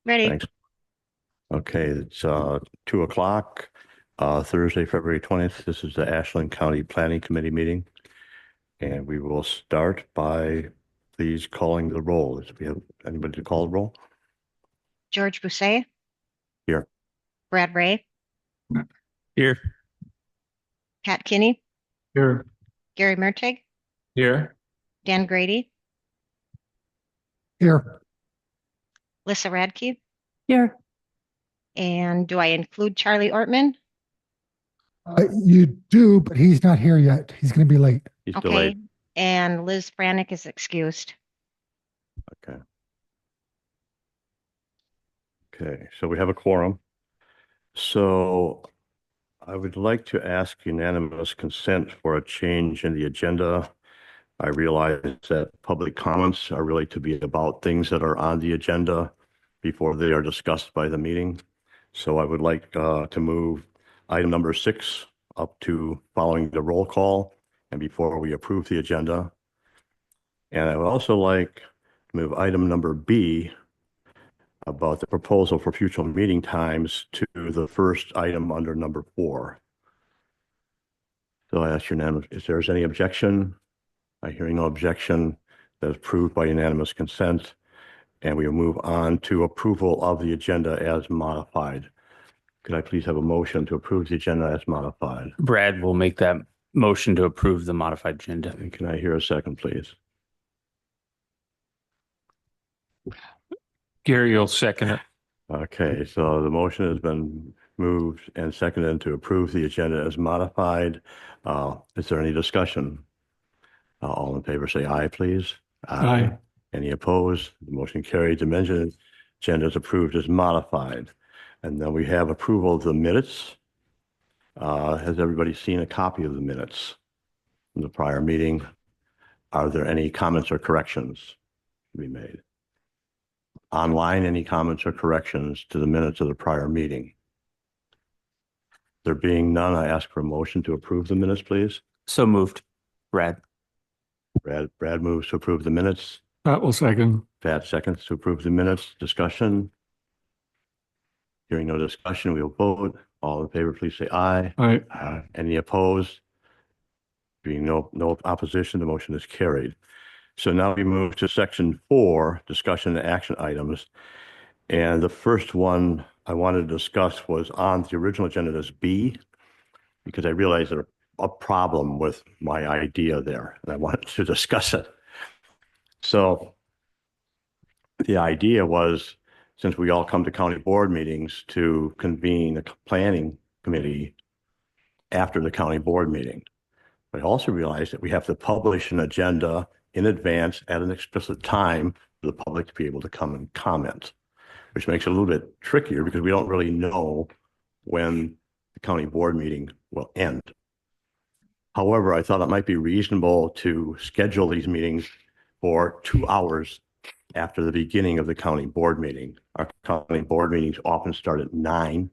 Ready. Thanks. Okay, it's 2 o'clock, Thursday, February 20th. This is the Ashland County Planning Committee meeting, and we will start by please calling the roll. Do we have anybody to call the roll? George Bousset, Here. Brad Ray, Here. Pat Kinney, Here. Gary Mertig, Here. Dan Grady, Here. Lissa Radke, Here. and do I include Charlie Ortman? You do, but he's not here yet. He's going to be late. He's Okay. delayed. And Liz Brannick is excused. Okay. Okay, so we have a quorum. So I would like to ask unanimous consent for a change in the agenda. I realize that public comments are really to be about things that are on the agenda before they are discussed by the meeting. So I would like to move item number 6 up to following the roll call and before we approve the agenda. And I would also like to move item number B about the proposal for future meeting times to the first item under number 4. So I ask unanimous, if there's any objection, I hearing no objection, that is approved by unanimous consent. And we will move on to approval of the agenda as modified. Could I please have a motion to approve the agenda as modified? Brad will make that motion to approve the modified agenda. And can I hear a second, please? Gary will second it. Okay, so the motion has been moved and seconded to approve the agenda as modified. Is there any discussion? All in favor say aye, please. Aye. Any opposed? The motion carried. The mentioned agenda is approved as modified. And then we have approval of the minutes. Has everybody seen a copy of the minutes from the prior meeting? Are there any comments or corrections to be made? Online, any comments or corrections to the minutes of the prior meeting? There being none, I ask for a motion to approve the minutes, please. So moved. Brad. Brad moves to approve the minutes. Pat will second. Pat seconds to approve the minutes. Discussion? Hearing no discussion, we will vote. All in favor, please say aye. Aye. Any opposed? Being no opposition, the motion is carried. So now we move to section 4, discussion and action items. And the first one I wanted to discuss was on the original agenda as B, because I realized there's a problem with my idea there, and I wanted to discuss it. So the idea was, since we all come to county board meetings, to convene a planning committee after the county board meeting. But I also realized that we have to publish an agenda in advance at an explicit time for the public to be able to come and comment, which makes it a little bit trickier because we don't really know when the county board meeting will end. However, I thought it might be reasonable to schedule these meetings for 2 hours after the beginning of the county board meeting. Our county board meetings often start at 9.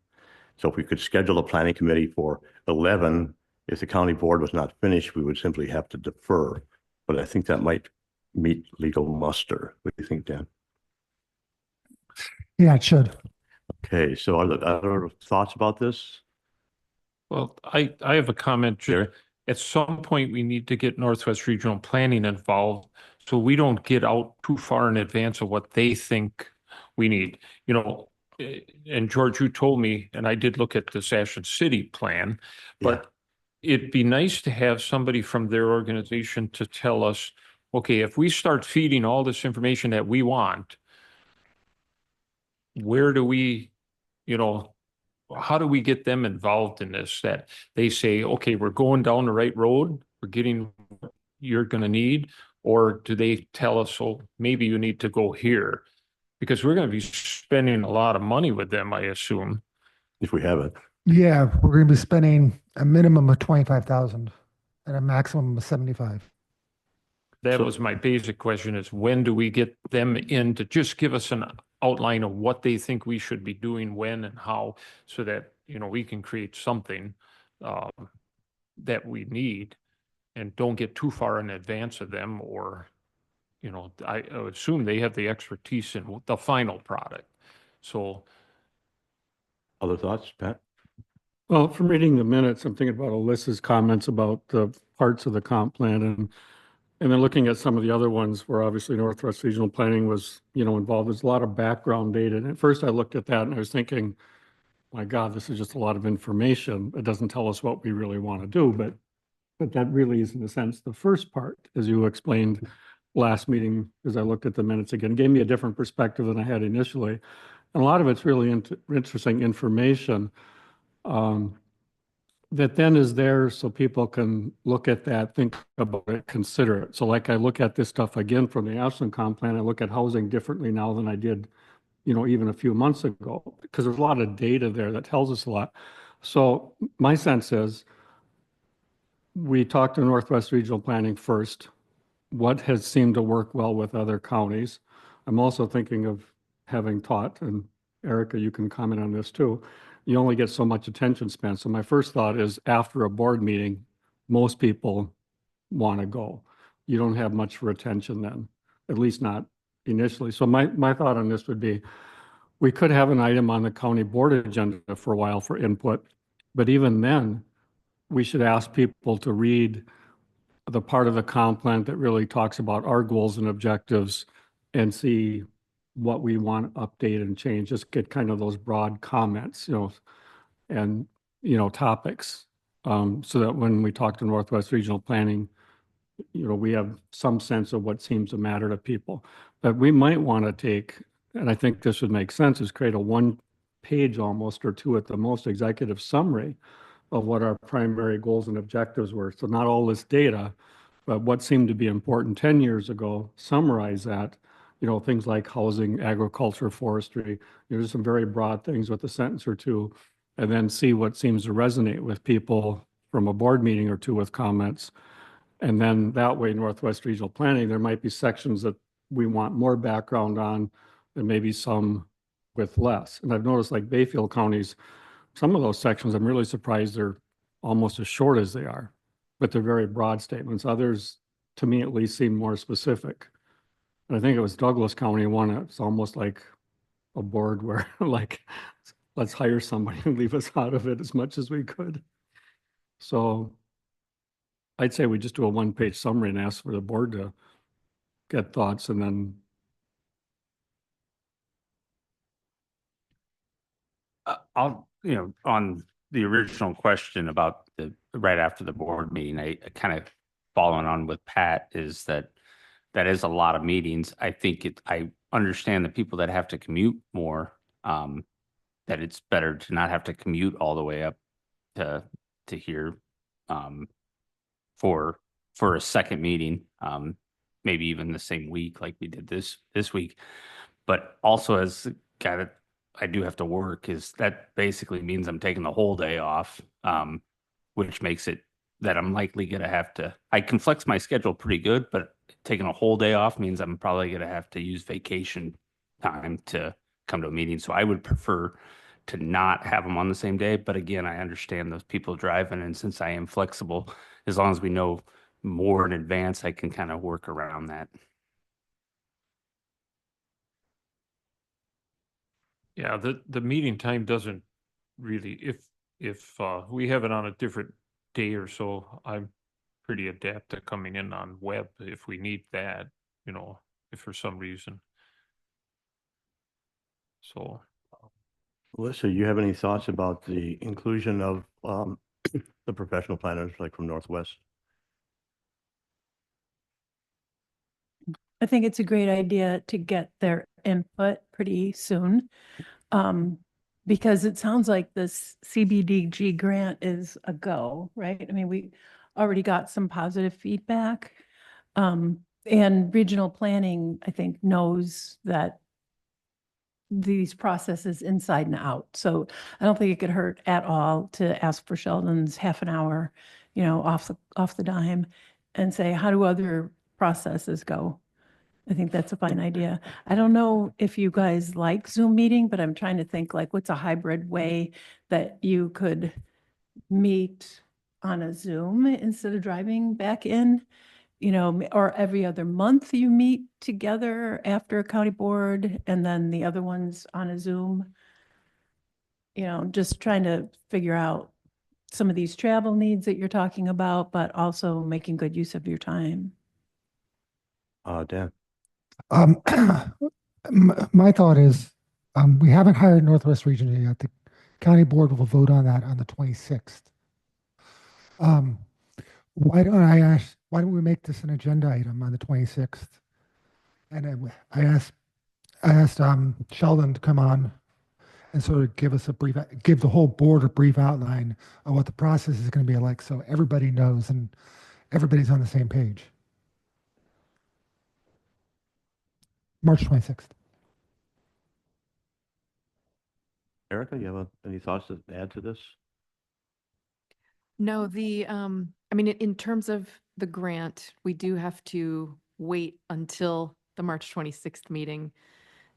So if we could schedule a planning committee for 11, if the county board was not finished, we would simply have to defer. But I think that might meet legal muster. What do you think, Dan? Yeah, it should. Okay, so are there other thoughts about this? Well, I have a comment. Jerry? At some point, we need to get Northwest Regional Planning involved so we don't get out too far in advance of what they think we need. You know, and George, you told me, and I did look at this Ashland City plan, but it'd be nice to have somebody from their organization to tell us, okay, if we start feeding all this information that we want, where do we, how do we get them involved in this? That they say, okay, we're going down the right road, we're getting what you're going to need, or do they tell us, oh, maybe you need to go here? Because we're going to be spending a lot of money with them, I assume. If we have it. Yeah, we're going to be spending a minimum of 25,000 and a maximum of 75. That was my basic question, is when do we get them in to just give us an outline of what they think we should be doing, when and how, so that, we can create something that we need and don't get too far in advance of them, or, I assume they have the expertise in the final product. So Other thoughts, Pat? Well, from reading the minutes, I'm thinking about Alyssa's comments about the parts of the comp plan and then looking at some of the other ones where obviously Northwest Regional Planning was, involved. There's a lot of background data. And at first I looked at that and I was thinking, my God, this is just a lot of information. It doesn't tell us what we really want to do, but that really is in a sense the first part, as you explained last meeting, as I looked at the minutes again, gave me a different perspective than I had initially. And a lot of it's really interesting information. That then is there so people can look at that, think about it, consider it. So like I look at this stuff again from the Ashland comp plan, I look at housing differently now than I did, even a few months ago, because there's a lot of data there that tells us a lot. So my sense is we talked to Northwest Regional Planning first. What has seemed to work well with other counties? I'm also thinking of having taught, and Erica, you can comment on this too. You only get so much attention span. So my first thought is after a board meeting, most people want to go. You don't have much for attention then, at least not initially. So my thought on this would be, we could have an item on the county board agenda for a while for input, but even then, we should ask people to read the part of the comp plan that really talks about our goals and objectives and see what we want to update and change, just get kind of those broad comments, and, topics. So that when we talk to Northwest Regional Planning, we have some sense of what seems to matter to people. But we might want to take, and I think this would make sense, is create a 1 page almost or two at the most executive summary of what our primary goals and objectives were. So not all this data, but what seemed to be important 10 years ago, summarize that, things like housing, agriculture, forestry, there's some very broad things with a sentence or two, and then see what seems to resonate with people from a board meeting or two with comments. And then that way, Northwest Regional Planning, there might be sections that we want more background on and maybe some with less. And I've noticed like Bayfield counties, some of those sections, I'm really surprised they're almost as short as they are, but they're very broad statements. Others, to me at least, seem more specific. And I think it was Douglas County one, it's almost like a board where like, let's hire somebody and leave us out of it as much as we could. So I'd say we just do a 1 page summary and ask for the board to get thoughts and then. I'll, on the original question about the right after the board meeting, I kind of following on with Pat is that is a lot of meetings. I think I understand the people that have to commute more, that it's better to not have to commute all the way up to here, for a second meeting, maybe even the same week like we did this week. But also as a guy that I do have to work, is that basically means I'm taking the whole day off, which makes it that I'm likely going to have to, I can flex my schedule pretty good, but taking a whole day off means I'm probably going to have to use vacation time to come to a meeting. So I would prefer to not have them on the same day. But again, I understand those people driving. And since I am flexible, as long as we know more in advance, I can kind of work around that. yeah, the meeting time doesn't really, if we have it on a different day or so, I'm pretty adept at coming in on web if we need that, if for some reason. So Alyssa, you have any thoughts about the inclusion of the professional planners like from Northwest? I think it's a great idea to get their input pretty soon. Because it sounds like this CBDG grant is a go, right? I mean, we already got some positive feedback. And regional planning, I think, knows that these processes inside and out. So I don't think it could hurt at all to ask for Sheldon's half an hour, off the dime and say, how do other processes go? I think that's a fine idea. I don't know if you guys like Zoom meeting, but I'm trying to think like what's a hybrid way that you could meet on a Zoom instead of driving back in or every other month you meet together after a county board and then the other ones on a Zoom. Just trying to figure out some of these travel needs that you're talking about, but also making good use of your time. Dan, Um, my thought is, we haven't hired Northwest Region yet. The county board will vote on that on the 26th. Why don't we make this an agenda item on the 26th? And then I asked Sheldon to come on and sort of give the whole board a brief outline of what the process is going to be like, so everybody knows and everybody's on the same page. March 26th. Erica, you have any thoughts to add to this? No, I mean, in terms of the grant, we do have to wait until the March 26th meeting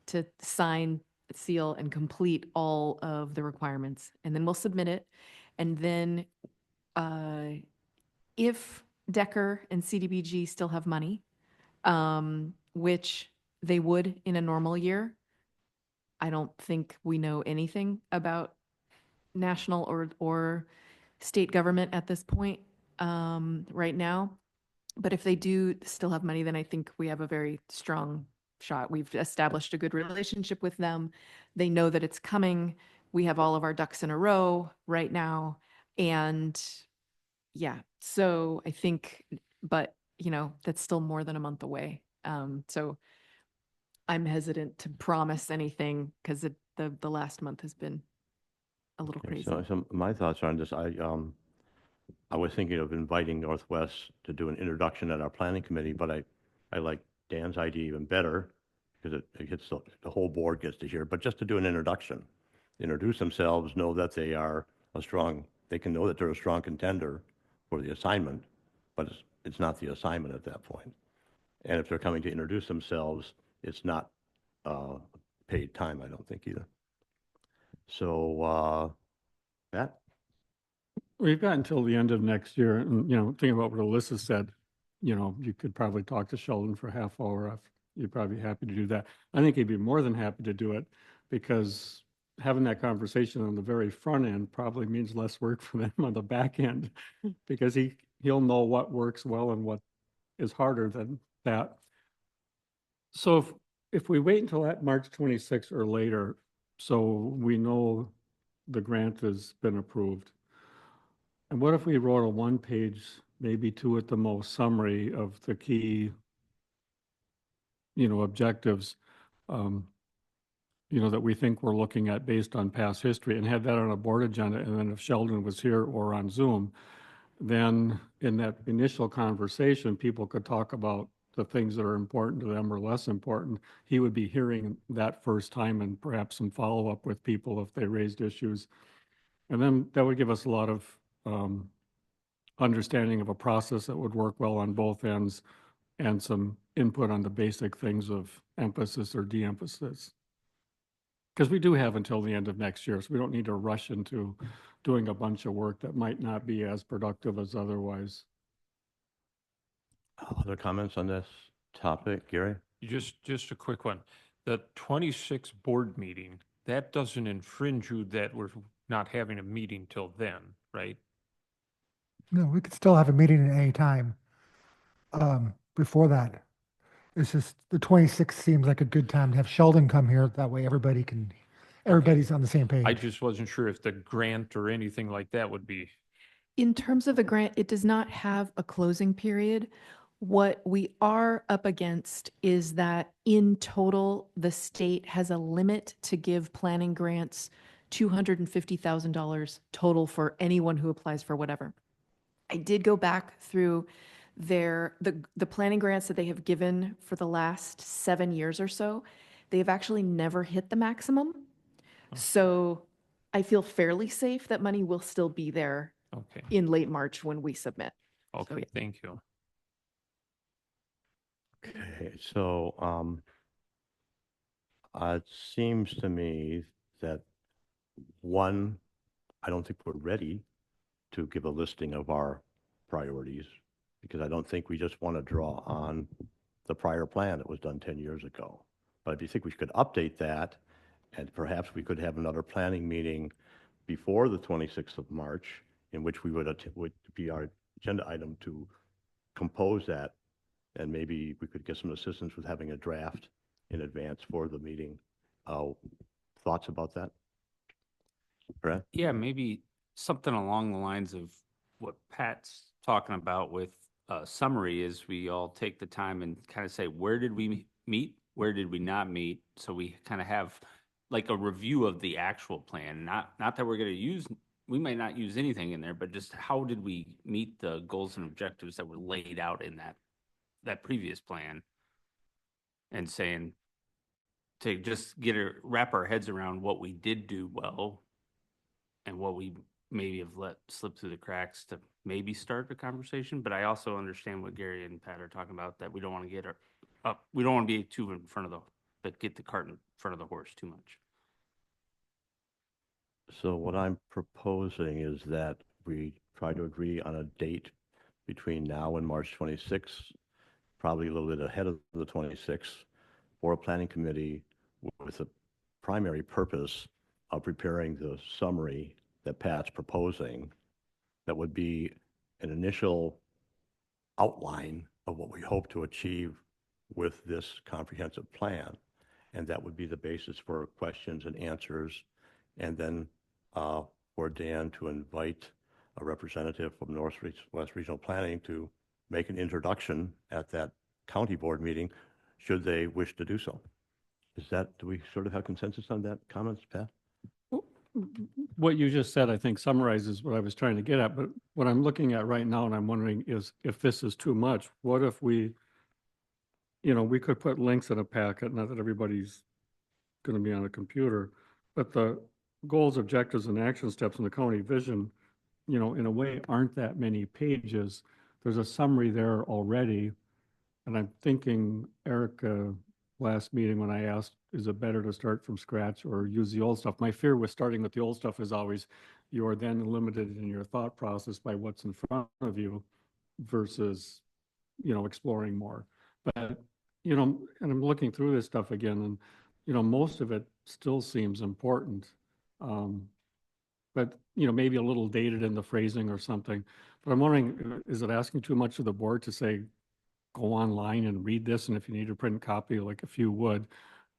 to sign, seal, and complete all of the requirements. And then we'll submit it. And then if Decker and CDBG still have money, which they would in a normal year, I don't think we know anything about national or state government at this point right now. But if they do still have money, then I think we have a very strong shot. We've established a good relationship with them. They know that it's coming. We have all of our ducks in a row right now. And yeah, so I think, but that's still more than a month away. So I'm hesitant to promise anything because the last month has been a little Okay, crazy. so my thoughts on this, I was thinking of inviting Northwest to do an introduction at our planning committee, but I like Dan's idea even better because it gets the whole board gets to hear, but just to do an introduction, introduce themselves, know that they can know that they're a strong contender for the assignment, but it's not the assignment at that point. And if they're coming to introduce themselves, it's not paid time, I don't think either. So, Pat? We've got until the end of next year, and, thinking about what Alyssa said, you could probably talk to Sheldon for a half hour. You'd probably be happy to do that. I think he'd be more than happy to do it because having that conversation on the very front end probably means less work for them on the back end because he'll know what works well and what is harder than that. So if we wait until that March 26th or later, so we know the grant has been approved. And what if we wrote a one-page, maybe two at the most, summary of the key, objectives, that we think we're looking at based on past history and had that on a board agenda. And then if Sheldon was here or on Zoom, then in that initial conversation, people could talk about the things that are important to them or less important. He would be hearing that first time and perhaps some follow-up with people if they raised issues. And then that would give us a lot of understanding of a process that would work well on both ends and some input on the basic things of emphasis or de-emphasis. Because we do have until the end of next year, so we don't need to rush into doing a bunch of work that might not be as productive as otherwise. Other comments on this topic, Gary? Just a quick one. The 26th board meeting, that doesn't infringe you that we're not having a meeting till then, right? No, we could still have a meeting at any time before that. It's just the 26th seems like a good time to have Sheldon come here. That way everybody's on the same page. I just wasn't sure if the grant or anything like that would be. In terms of the grant, it does not have a closing period. What we are up against is that in total, the state has a limit to give planning grants, $250,000 total for anyone who applies for whatever. I did go back through the planning grants that they have given for the last 7 years or so. They have actually never hit the maximum. So I feel fairly safe that money will still be there Okay. in late March when we submit. Okay. yeah. Thank you. Okay, so it seems to me that one, I don't think we're ready to give a listing of our priorities because I don't think we just want to draw on the prior plan that was done 10 years ago. But if you think we could update that, and perhaps we could have another planning meeting before the 26th of March, in which we would be our agenda item to compose that, and maybe we could get some assistance with having a draft in advance for the meeting. Thoughts about that? Brad? Yeah, maybe something along the lines of what Pat's talking about with summary is we all take the time and kind of say, where did we meet? Where did we not meet? So we kind of have like a review of the actual plan, not that we're going to use, we might not use anything in there, but just how did we meet the goals and objectives that were laid out in that previous plan? And saying, to just wrap our heads around what we did do well and what we maybe have let slip through the cracks to maybe start a conversation. But I also understand what Gary and Pat are talking about, that we don't want to get we don't want to be too in front of but get the cart in front of the horse too much. So what I'm proposing is that we try to agree on a date between now and March 26th, probably a little bit ahead of the 26th, for a planning committee with the primary purpose of preparing the summary that Pat's proposing. That would be an initial outline of what we hope to achieve with this comprehensive plan. And that would be the basis for questions and answers. And then for Dan to invite a representative from Northwest Regional Planning to make an introduction at that county board meeting, should they wish to do so. Do we sort of have consensus on that? Comments, Pat? What you just said, I think, summarizes what I was trying to get at, but what I'm looking at right now and I'm wondering is if this is too much, what if we could put links in a packet, not that everybody's going to be on a computer, but the goals, objectives, and action steps in the county vision, in a way aren't that many pages. There's a summary there already. And I'm thinking, Erica, last meeting when I asked, is it better to start from scratch or use the old stuff? My fear with starting with the old stuff is always you're then limited in your thought process by what's in front of you versus, exploring more. But, and I'm looking through this stuff again and, most of it still seems important. But, maybe a little dated in the phrasing or something. But I'm wondering, is it asking too much of the board to say, go online and read this, and if you need to print a copy, like if you would,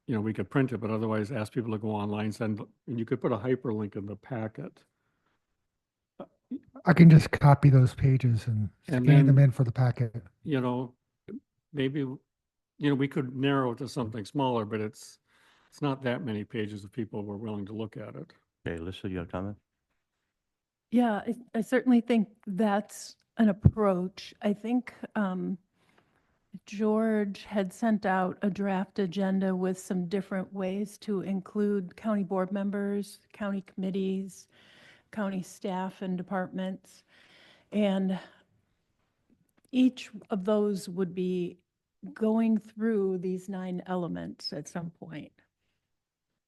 we could print it, but otherwise ask people to go online, and you could put a hyperlink in the packet. I can just copy those pages and And scan them then- in for the packet. Maybe, we could narrow it to something smaller, but it's not that many pages if people were willing to look at it. Okay, Alyssa, you have a comment? Yeah, I certainly think that's an approach. I think George had sent out a draft agenda with some different ways to include county board members, county committees, county staff and departments. And each of those would be going through these 9 elements at some point.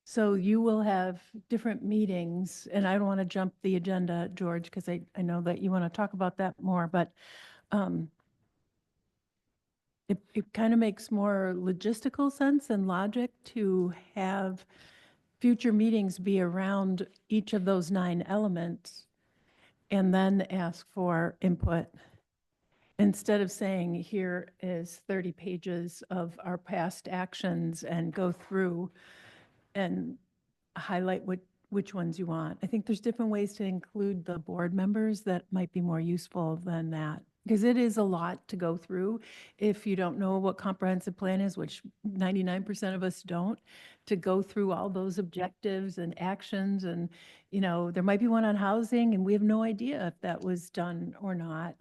So you will have different meetings, and I don't want to jump the agenda, George, because I know that you want to talk about that more, but it kind of makes more logistical sense and logic to have future meetings be around each of those 9 elements and then ask for input. Instead of saying, here is 30 pages of our past actions and go through and highlight which ones you want. I think there's different ways to include the board members that might be more useful than that. Because it is a lot to go through if you don't know what comprehensive plan is, which 99% of us don't, to go through all those objectives and actions. And, there might be one on housing and we have no idea if that was done or not.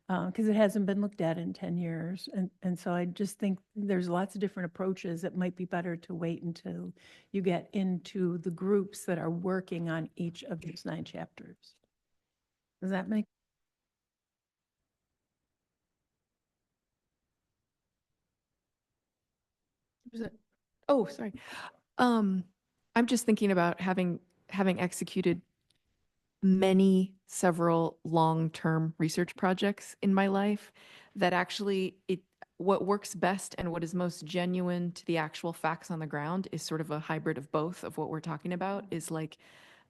Because it hasn't been looked at in 10 years. And so I just think there's lots of different approaches. It might be better to wait until you get into the groups that are working on each of these 9 chapters. Does that make? Oh, sorry. I'm just thinking about having executed several long-term research projects in my life that actually what works best and what is most genuine to the actual facts on the ground is sort of a hybrid of both of what we're talking about, is like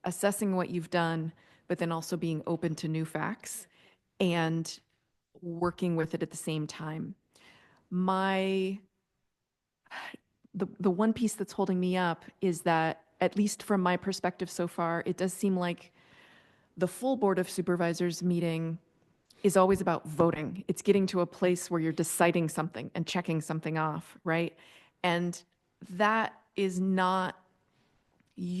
assessing what you've done, but then also being open to new facts and working with it at the same time. The one piece that's holding me up is that, at least from my perspective so far, it does seem like the full Board of Supervisors meeting is always about voting. It's getting to a place where you're deciding something and checking something off, right? And that is not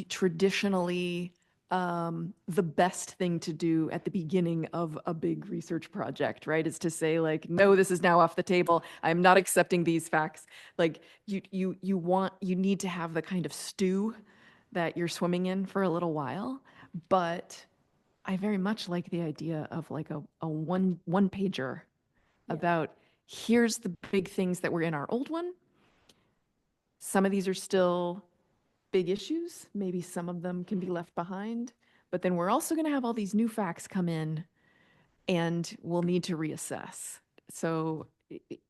traditionally the best thing to do at the beginning of a big research project, right? Is to say like, no, this is now off the table. I'm not accepting these facts. Like you need to have the kind of stew that you're swimming in for a little while. But I very much like the idea of like a one pager about, here's the big things that were in our old one. Some of these are still big issues. Maybe some of them can be left behind, but then we're also going to have all these new facts come in and we'll need to reassess. So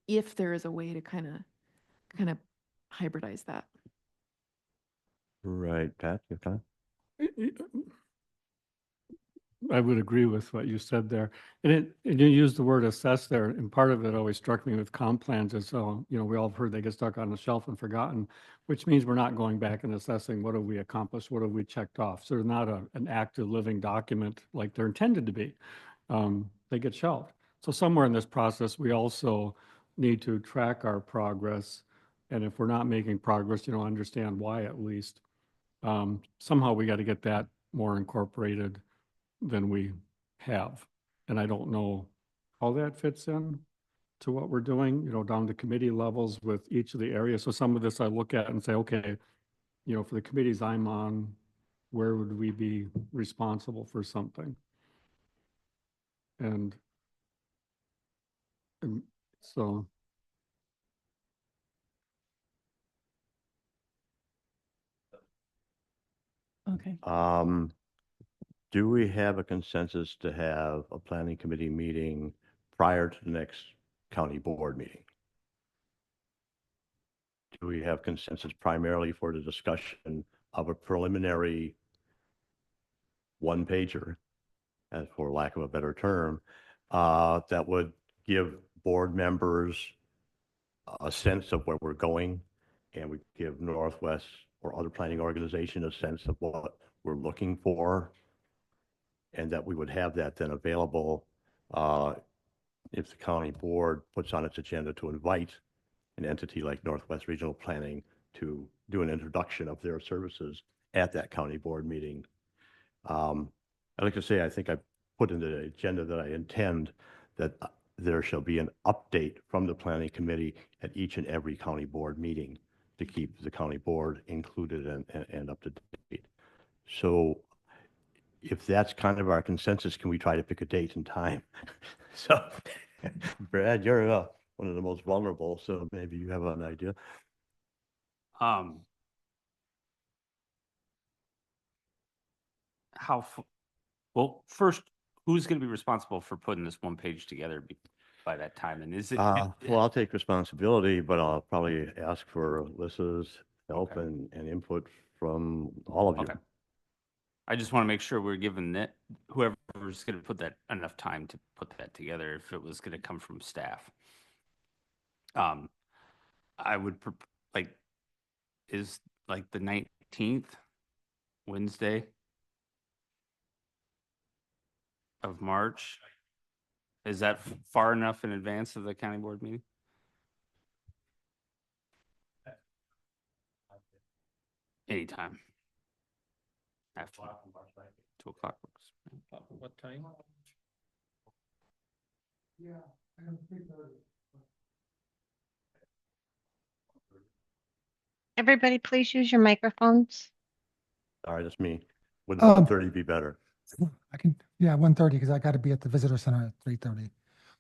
if there is a way to kind of hybridize that. Right, Pat, you kind I would agree with what you said there. And you used the word assess there, and part of it always struck me with comp plans is, we all have heard they get stuck on the shelf and forgotten, which means we're not going back and assessing what have we accomplished, what have we checked off. So they're not an active living document like they're intended to be. They get shelved. So somewhere in this process, we also need to track our progress. And if we're not making progress, understand why at least. Somehow we got to get that more incorporated than we have. And I don't know how that fits in to what we're doing, down to committee levels with each of the areas. So some of this I look at and say, okay, for the committees I'm on, where would we be responsible for something? And so. Okay. Do we have a consensus to have a planning committee meeting prior to the next county board meeting? Do we have consensus primarily for the discussion of a preliminary one pager, as for lack of a better term, that would give board members a sense of where we're going, and would give Northwest or other planning organization a sense of what we're looking for, and that we would have that then available if the county board puts on its agenda to invite an entity like Northwest Regional Planning to do an introduction of their services at that county board meeting. I'd like to say, I think I put in the agenda that I intend that there shall be an update from the planning committee at each and every county board meeting to keep the county board included and up to date. So if that's kind of our consensus, can we try to pick a date and time? So, Brad, you're one of the most vulnerable, so maybe you have an idea. Well, first, who's going to be responsible for putting this one page together by that time? And is it? Well, I'll take responsibility, but I'll probably ask for Alyssa's help Okay. and input from all of you. Okay. I just want to make sure we're giving that whoever's going to put that enough time to put that together. If it was going to come from staff, I would is like the 19th Wednesday of March. Is that far enough in advance of the county board meeting? Anytime. After 2 o'clock works. What time? Yeah, I have 3:30. Everybody, please use your microphones. All right, that's me. Would Um, 1:30 be better? I can, 1:30, because I got to be at the visitor center at 3:30.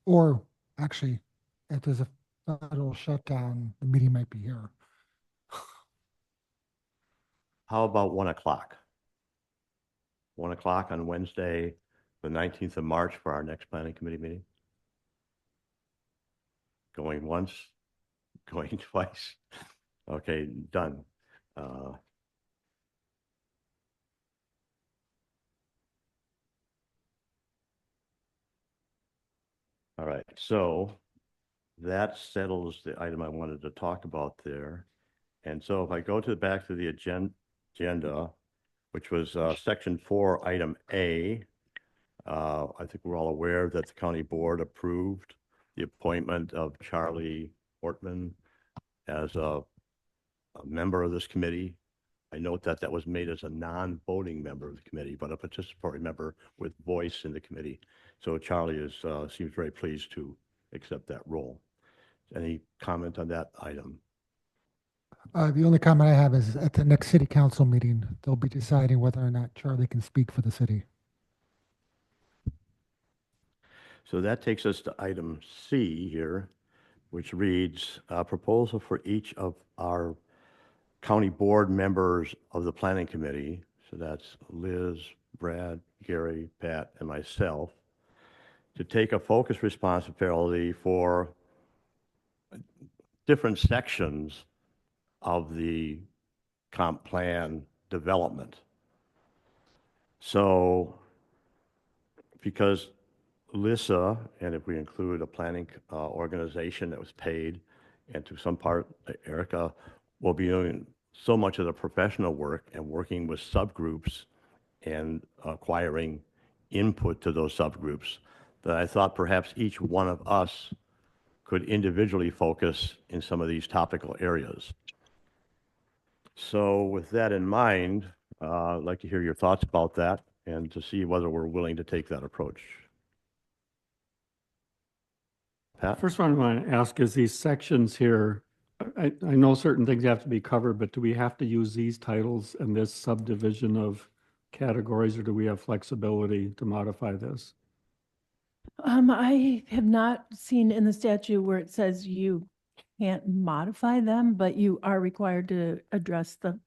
Or actually, if there's a federal shutdown, the meeting might be here. How about 1 o'clock? 1 o'clock on Wednesday, the 19th of March for our next planning committee meeting? Going once, going twice. Okay, done. All right, so that settles the item I wanted to talk about there. And so if I go back to the agenda, which was section 4, item A, I think we're all aware that the county board approved the appointment of Charlie Ortman as a member of this committee. I note that that was made as a non-voting member of the committee, but a participatory member with voice in the committee. So Charlie seems very pleased to accept that role. Any comment on that item? The only comment I have is at the next city council meeting, they'll be deciding whether or not Charlie can speak for the city. So that takes us to item C here, which reads, proposal for each of our county board members of the planning committee. So that's Liz, Brad, Gary, Pat, and myself, to take a focused responsibility for different sections of the comp plan development. So because Lissa, and if we include a planning organization that was paid, and to some part, Erica will be doing so much of the professional work and working with subgroups and acquiring input to those subgroups, that I thought perhaps each one of us could individually focus in some of these topical areas. So with that in mind, I'd like to hear your thoughts about that and to see whether we're willing to take that approach. Pat? First one I want to ask is these sections here, I know certain things have to be covered, but do we have to use these titles and this subdivision of categories, or do we have flexibility to modify this? I have not seen in the statute where it says you can't modify them, but you are required to address the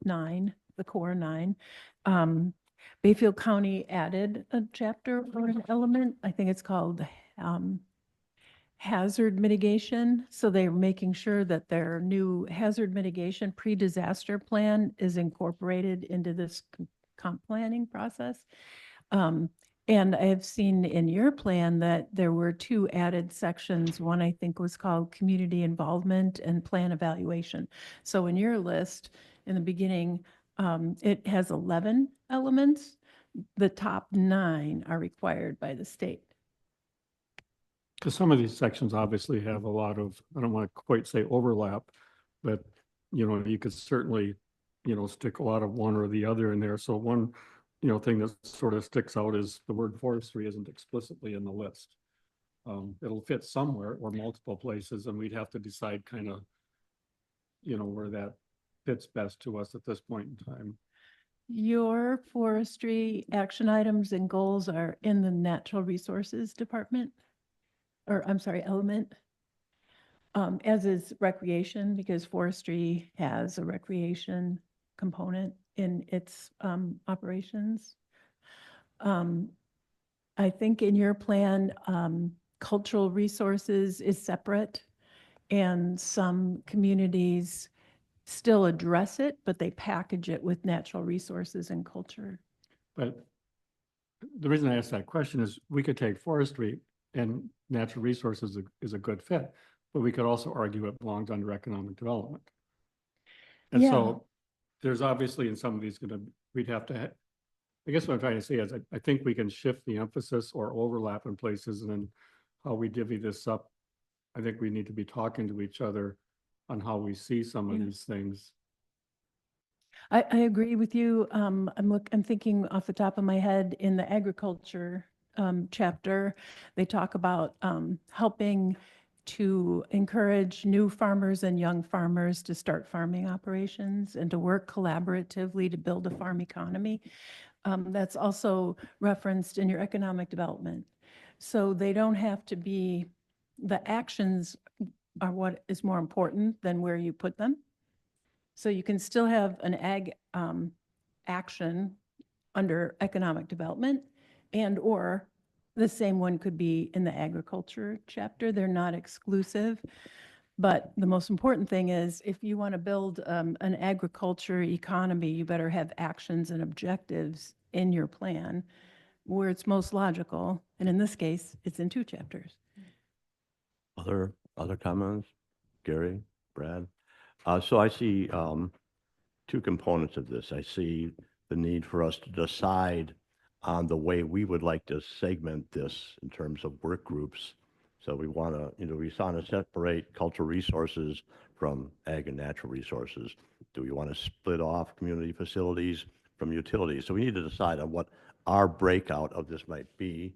core 9. Bayfield County added a chapter or an element. I think it's called hazard mitigation. So they're making sure that their new hazard mitigation pre-disaster plan is incorporated into this comp planning process. And I have seen in your plan that there were 2 added sections. One I think was called community involvement and plan evaluation. So in your list, in the beginning, it has 11 elements. The top 9 are required by the state. Because some of these sections obviously have a lot of, I don't want to quite say overlap, but, you could certainly, stick a lot of one or the other in there. So one, thing that sort of sticks out is the word forestry isn't explicitly in the list. It'll fit somewhere or multiple places, and we'd have to decide kind of, where that fits best to us at this point in time. Your forestry action items and goals are in the natural resources department, or I'm sorry, element, as is recreation, because forestry has a recreation component in its operations. I think in your plan, cultural resources is separate, and some communities still address it, but they package it with natural resources and culture. But the reason I asked that question is we could take forestry and natural resources is a good fit, but we could also argue it belongs under economic development. And so there's obviously in some of these we'd have to, I guess what I'm trying to say is I think we can shift the emphasis or overlap in places, and then how we divvy this up. I think we need to be talking to each other on how we see some of these things. I agree with you. I'm thinking off the top of my head in the agriculture chapter, they talk about helping to encourage new farmers and young farmers to start farming operations and to work collaboratively to build a farm economy. That's also referenced in your economic development. So they don't have to be, the actions are what is more important than where you put them. So you can still have an ag action under economic development, and or the same one could be in the agriculture chapter. They're not exclusive. But the most important thing is if you want to build an agriculture economy, you better have actions and objectives in your plan where it's most logical. And in this case, it's in 2 chapters. Other comments? Gary, Brad? So I see two components of this. I see the need for us to decide on the way we would like to segment this in terms of work groups. So we want to, we want to separate cultural resources from ag and natural resources. Do we want to split off community facilities from utilities? So we need to decide on what our breakout of this might be.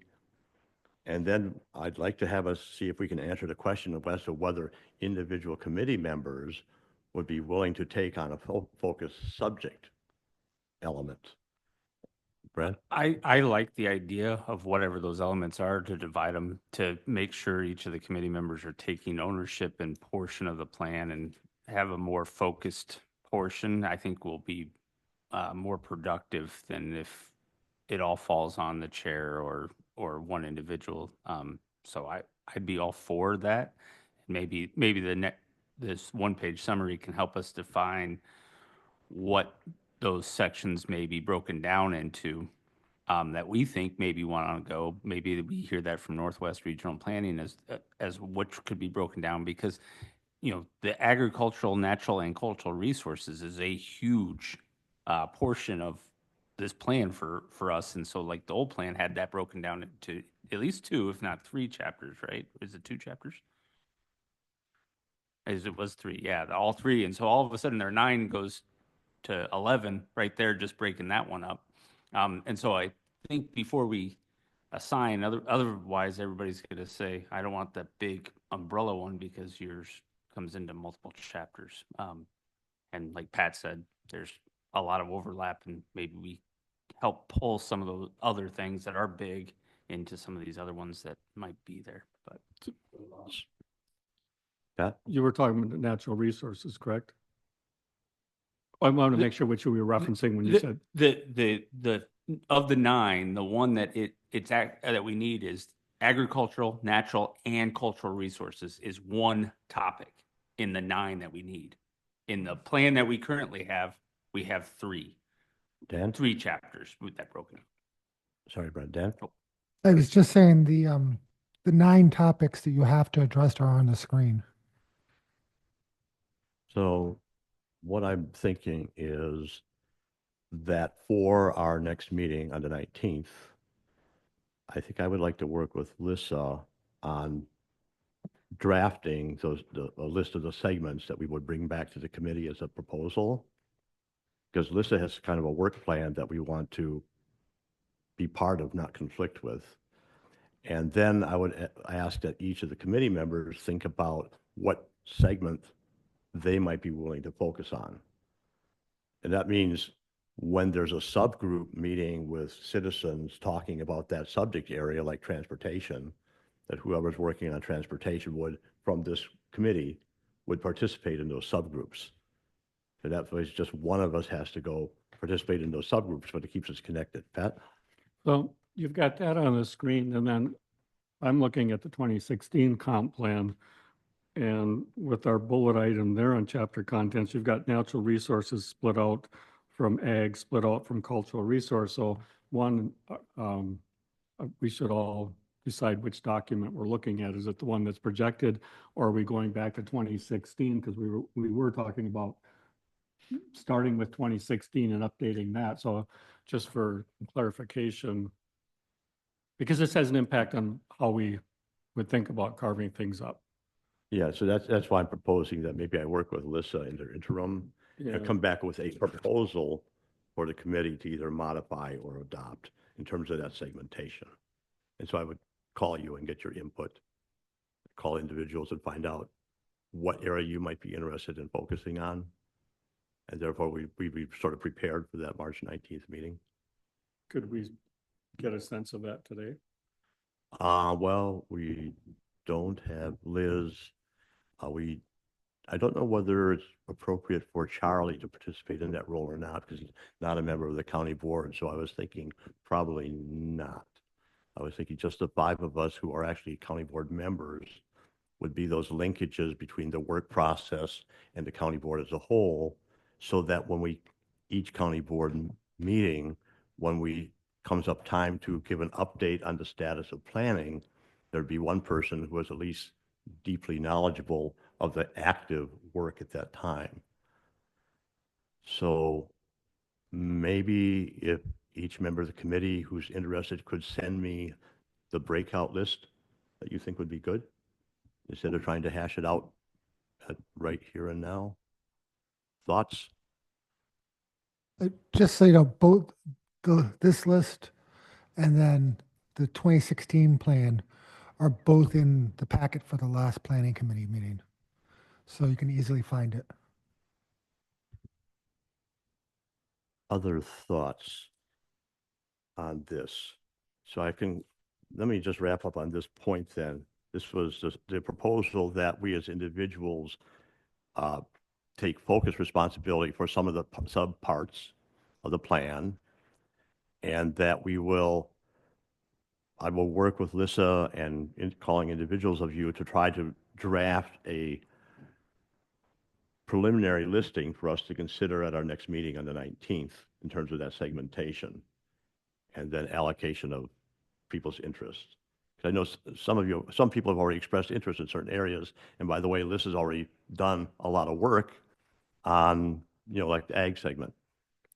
And then I'd like to have us see if we can answer the question of as to whether individual committee members would be willing to take on a focused subject element. Brad? I like the idea of whatever those elements are to divide them to make sure each of the committee members are taking ownership and portion of the plan and have a more focused portion. I think will be more productive than if it all falls on the chair or one individual. So I'd be all for that. Maybe this one-page summary can help us define what those sections may be broken down into that we think maybe want to go. Maybe we hear that from Northwest Regional Planning as what could be broken down because, the agricultural, natural, and cultural resources is a huge portion of this plan for us. And so like the old plan had that broken down into at least 2, if not 3 chapters, right? Is it 2 chapters? As it was 3, yeah, all 3. And so all of a sudden their 9 goes to 11 right there, just breaking that one up. And so I think before we assign, otherwise everybody's going to say, I don't want that big umbrella one because yours comes into multiple chapters. And like Pat said, there's a lot of overlap and maybe we help pull some of those other things that are big into some of these other ones that might be there. But Pat? You were talking about natural resources, correct? I want to make sure which you were referencing when you said. The of the 9, the one that that we need is agricultural, natural, and cultural resources is one topic in the 9 that we need. In the plan that we currently have, we have 3. Dan? 3 chapters with that broken. Sorry, Brad. Dan? I was just saying the 9 topics that you have to address are on the screen. So what I'm thinking is that for our next meeting on the 19th, I think I would like to work with Lissa on drafting a list of the segments that we would bring back to the committee as a proposal. Because Lissa has kind of a work plan that we want to be part of, not conflict with. And then I would ask that each of the committee members think about what segment they might be willing to focus on. And that means when there's a subgroup meeting with citizens talking about that subject area, like transportation, that whoever's working on transportation would, from this committee, would participate in those subgroups. And that way, just one of us has to go participate in those subgroups, but it keeps us connected. Pat? So you've got that on the screen, and then I'm looking at the 2016 comp plan. And with our bullet item there on chapter contents, you've got natural resources split out from ag, split out from cultural resource. So one, we should all decide which document we're looking at. Is it the one that's projected, or are we going back to 2016? Because we were talking about starting with 2016 and updating that. So just for clarification, because this has an impact on how we would think about carving things up. Yeah, so that's why I'm proposing that maybe I work with Lissa in their interim and come back with a proposal for the committee to either modify or adopt in terms of that segmentation. And so I would call you and get your input, call individuals and find out what area you might be interested in focusing on. And therefore we sort of prepared for that March 19th meeting. Could we get a sense of that today? Well, we don't have Liz. I don't know whether it's appropriate for Charlie to participate in that role or not, because he's not a member of the county board, so I was thinking probably not. I was thinking just the five of us who are actually county board members would be those linkages between the work process and the county board as a whole, so that when each county board meeting, when we comes up time to give an update on the status of planning, there'd be one person who was at least deeply knowledgeable of the active work at that time. So maybe if each member of the committee who's interested could send me the breakout list that you think would be good, instead of trying to hash it out right here and now. Thoughts? Just so you know, both this list and then the 2016 plan are both in the packet for the last planning committee meeting. So you can easily find it. Other thoughts on this? So let me just wrap up on this point then. This was the proposal that we as individuals take focus responsibility for some of the subparts of the plan, and that I will work with Lissa and calling individuals of you to try to draft a preliminary listing for us to consider at our next meeting on the 19th in terms of that segmentation and then allocation of people's interests. I know some people have already expressed interest in certain areas. And by the way, Lissa's already done a lot of work on, like the ag segment.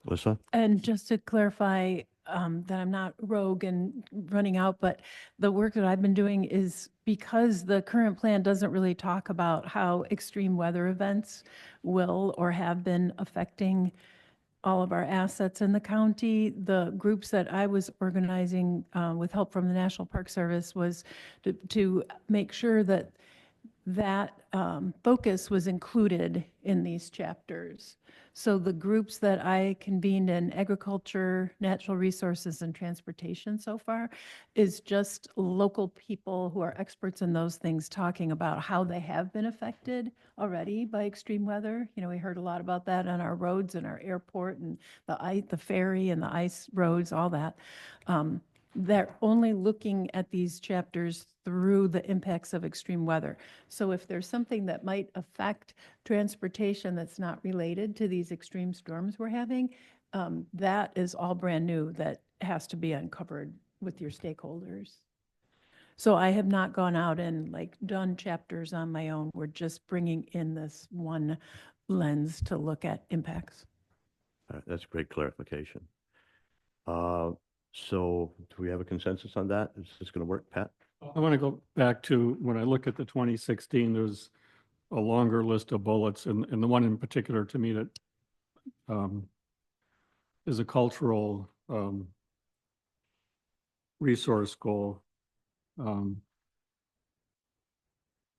Lissa? And just to clarify, that I'm not rogue and running out, but the work that I've been doing is because the current plan doesn't really talk about how extreme weather events will or have been affecting all of our assets in the county. The groups that I was organizing with help from the National Park Service was to make sure that focus was included in these chapters. So the groups that I convened in agriculture, natural resources, and transportation so far is just local people who are experts in those things talking about how they have been affected already by extreme weather. We heard a lot about that on our roads and our airport and the ferry and the ice roads, all that. They're only looking at these chapters through the impacts of extreme weather. So if there's something that might affect transportation that's not related to these extreme storms we're having, that is all brand new that has to be uncovered with your stakeholders. So I have not gone out and done chapters on my own. We're just bringing in this one lens to look at impacts. All right, that's great clarification. So do we have a consensus on that? Is this going to work, Pat? I want to go back to when I look at the 2016, there's a longer list of bullets, and the one in particular to me that is a cultural resource goal. I'm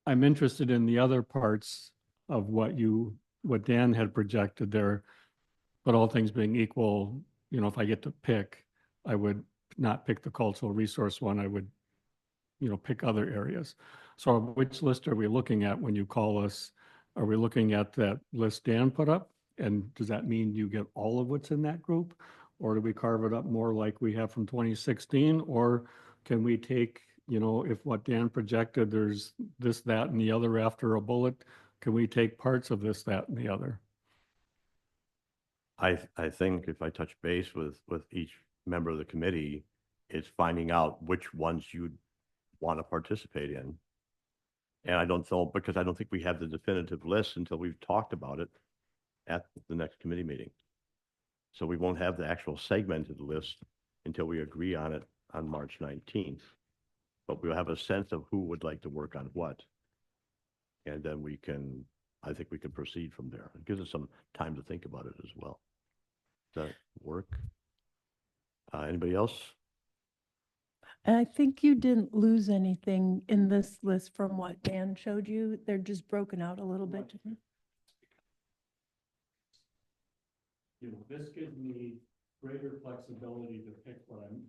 interested in the other parts of what Dan had projected there, but all things being equal, if I get to pick, I would not pick the cultural resource one. I would, pick other areas. So which list are we looking at when you call us? Are we looking at that list Dan put up? And does that mean you get all of what's in that group? Or do we carve it up more like we have from 2016? Or can we take, if what Dan projected, there's this, that, and the other after a bullet, can we take parts of this, that, and the other? I think if I touch base with each member of the committee, it's finding out which ones you'd want to participate in. And I don't know, because I don't think we have the definitive list until we've talked about it at the next committee meeting. So we won't have the actual segmented list until we agree on it on March 19th. But we'll have a sense of who would like to work on what. And then I think we can proceed from there. It gives us some time to think about it as well. Does that work? Anybody else? And I think you didn't lose anything in this list from what Dan showed you. They're just broken out a little bit different. This gives me greater flexibility to pick what I'm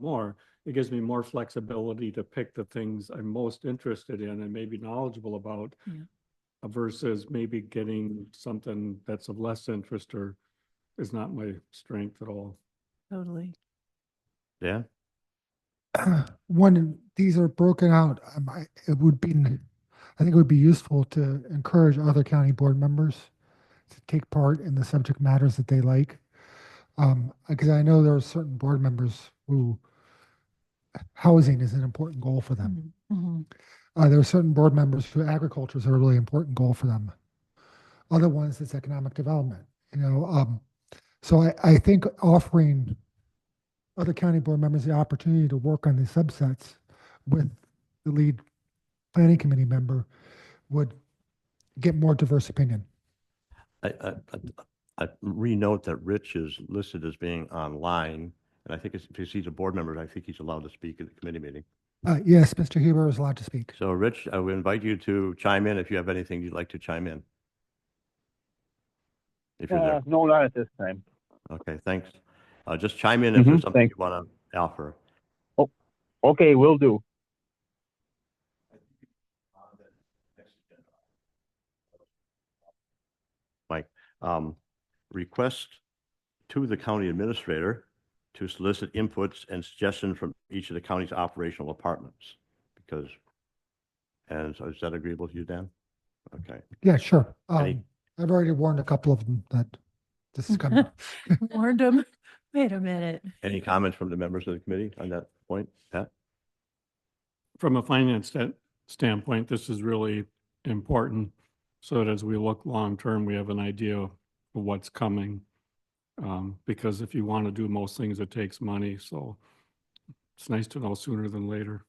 more. it gives me more flexibility to pick the things I'm most interested in and maybe knowledgeable about. Yeah. Versus maybe getting something that's of less interest or is not my strength at all. Totally. Dan? When these are broken out, it would be, I think it would be useful to encourage other county board members to take part in the subject matters that they like. Because I know there are certain board members who housing is an important goal for them. Mhm. There are certain board members who agriculture is a really important goal for them. Other ones, it's economic development, so I think offering other county board members the opportunity to work on these subsets with the lead planning committee member would get more diverse opinion. I re-note that Rich is listed as being online, and I think it's, because he's a board member, I think he's allowed to speak at the committee meeting. Yes, Mr. Huber is allowed to speak. So Rich, I would invite you to chime in if you have anything you'd like to chime in. If you're there. No, not at this time. Okay, thanks. Just chime in if there's something Thanks. you want to offer. Okay, will do. Mike, request to the county administrator to solicit inputs and suggestions from each of the county's operational departments. Because, and so is that agreeable to you, Dan? Okay. Yeah, sure. Any- I've already warned a couple of them that this is coming. Warned them. Wait a minute. Any comments from the members of the committee on that point, Pat? From a finance standpoint, this is really important so that as we look long-term, we have an idea of what's coming. Because if you want to do most things, it takes money. So it's nice to know sooner than later.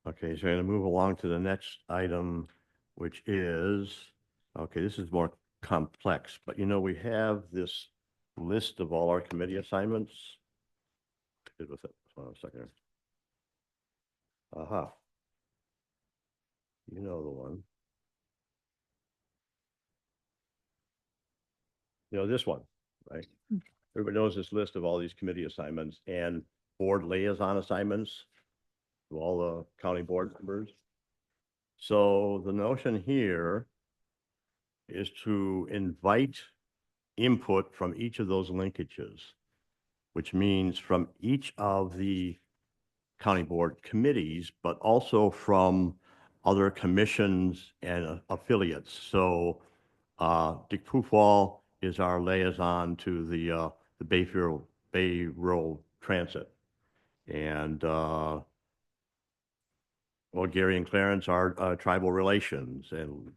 Okay, so I'm going to move along to the next item, which is, okay, this is more complex, but we have this list of all our committee assignments. Good with it. Hold on a second. Aha. You know the one. This one, right? Everybody knows this list of all these committee assignments and board liaison assignments to all the county board members. So the notion here is to invite input from each of those linkages, which means from each of the county board committees, but also from other commissions and affiliates. So Dick Poofall is our liaison to the Bay Rural Transit. And Gary and Clarence are tribal relations. And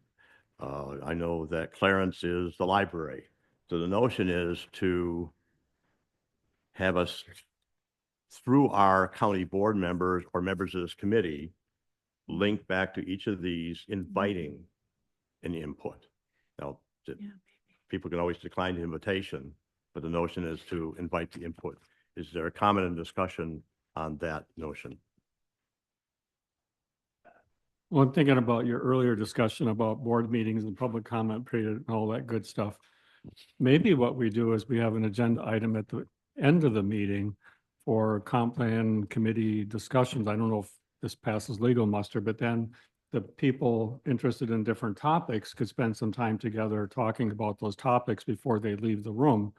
I know that Clarence is the library. So the notion is to have us, through our county board members or members of this committee, link back to each of these, inviting an input. Now, people can always decline the invitation, but the notion is to invite the input. Is there a comment and discussion on that notion? Well, I'm thinking about your earlier discussion about board meetings and public comment period and all that good stuff. Maybe what we do is we have an agenda item at the end of the meeting for comp plan committee discussions. I don't know if this passes legal muster, but then the people interested in different topics could spend some time together talking about those topics before they leave the room.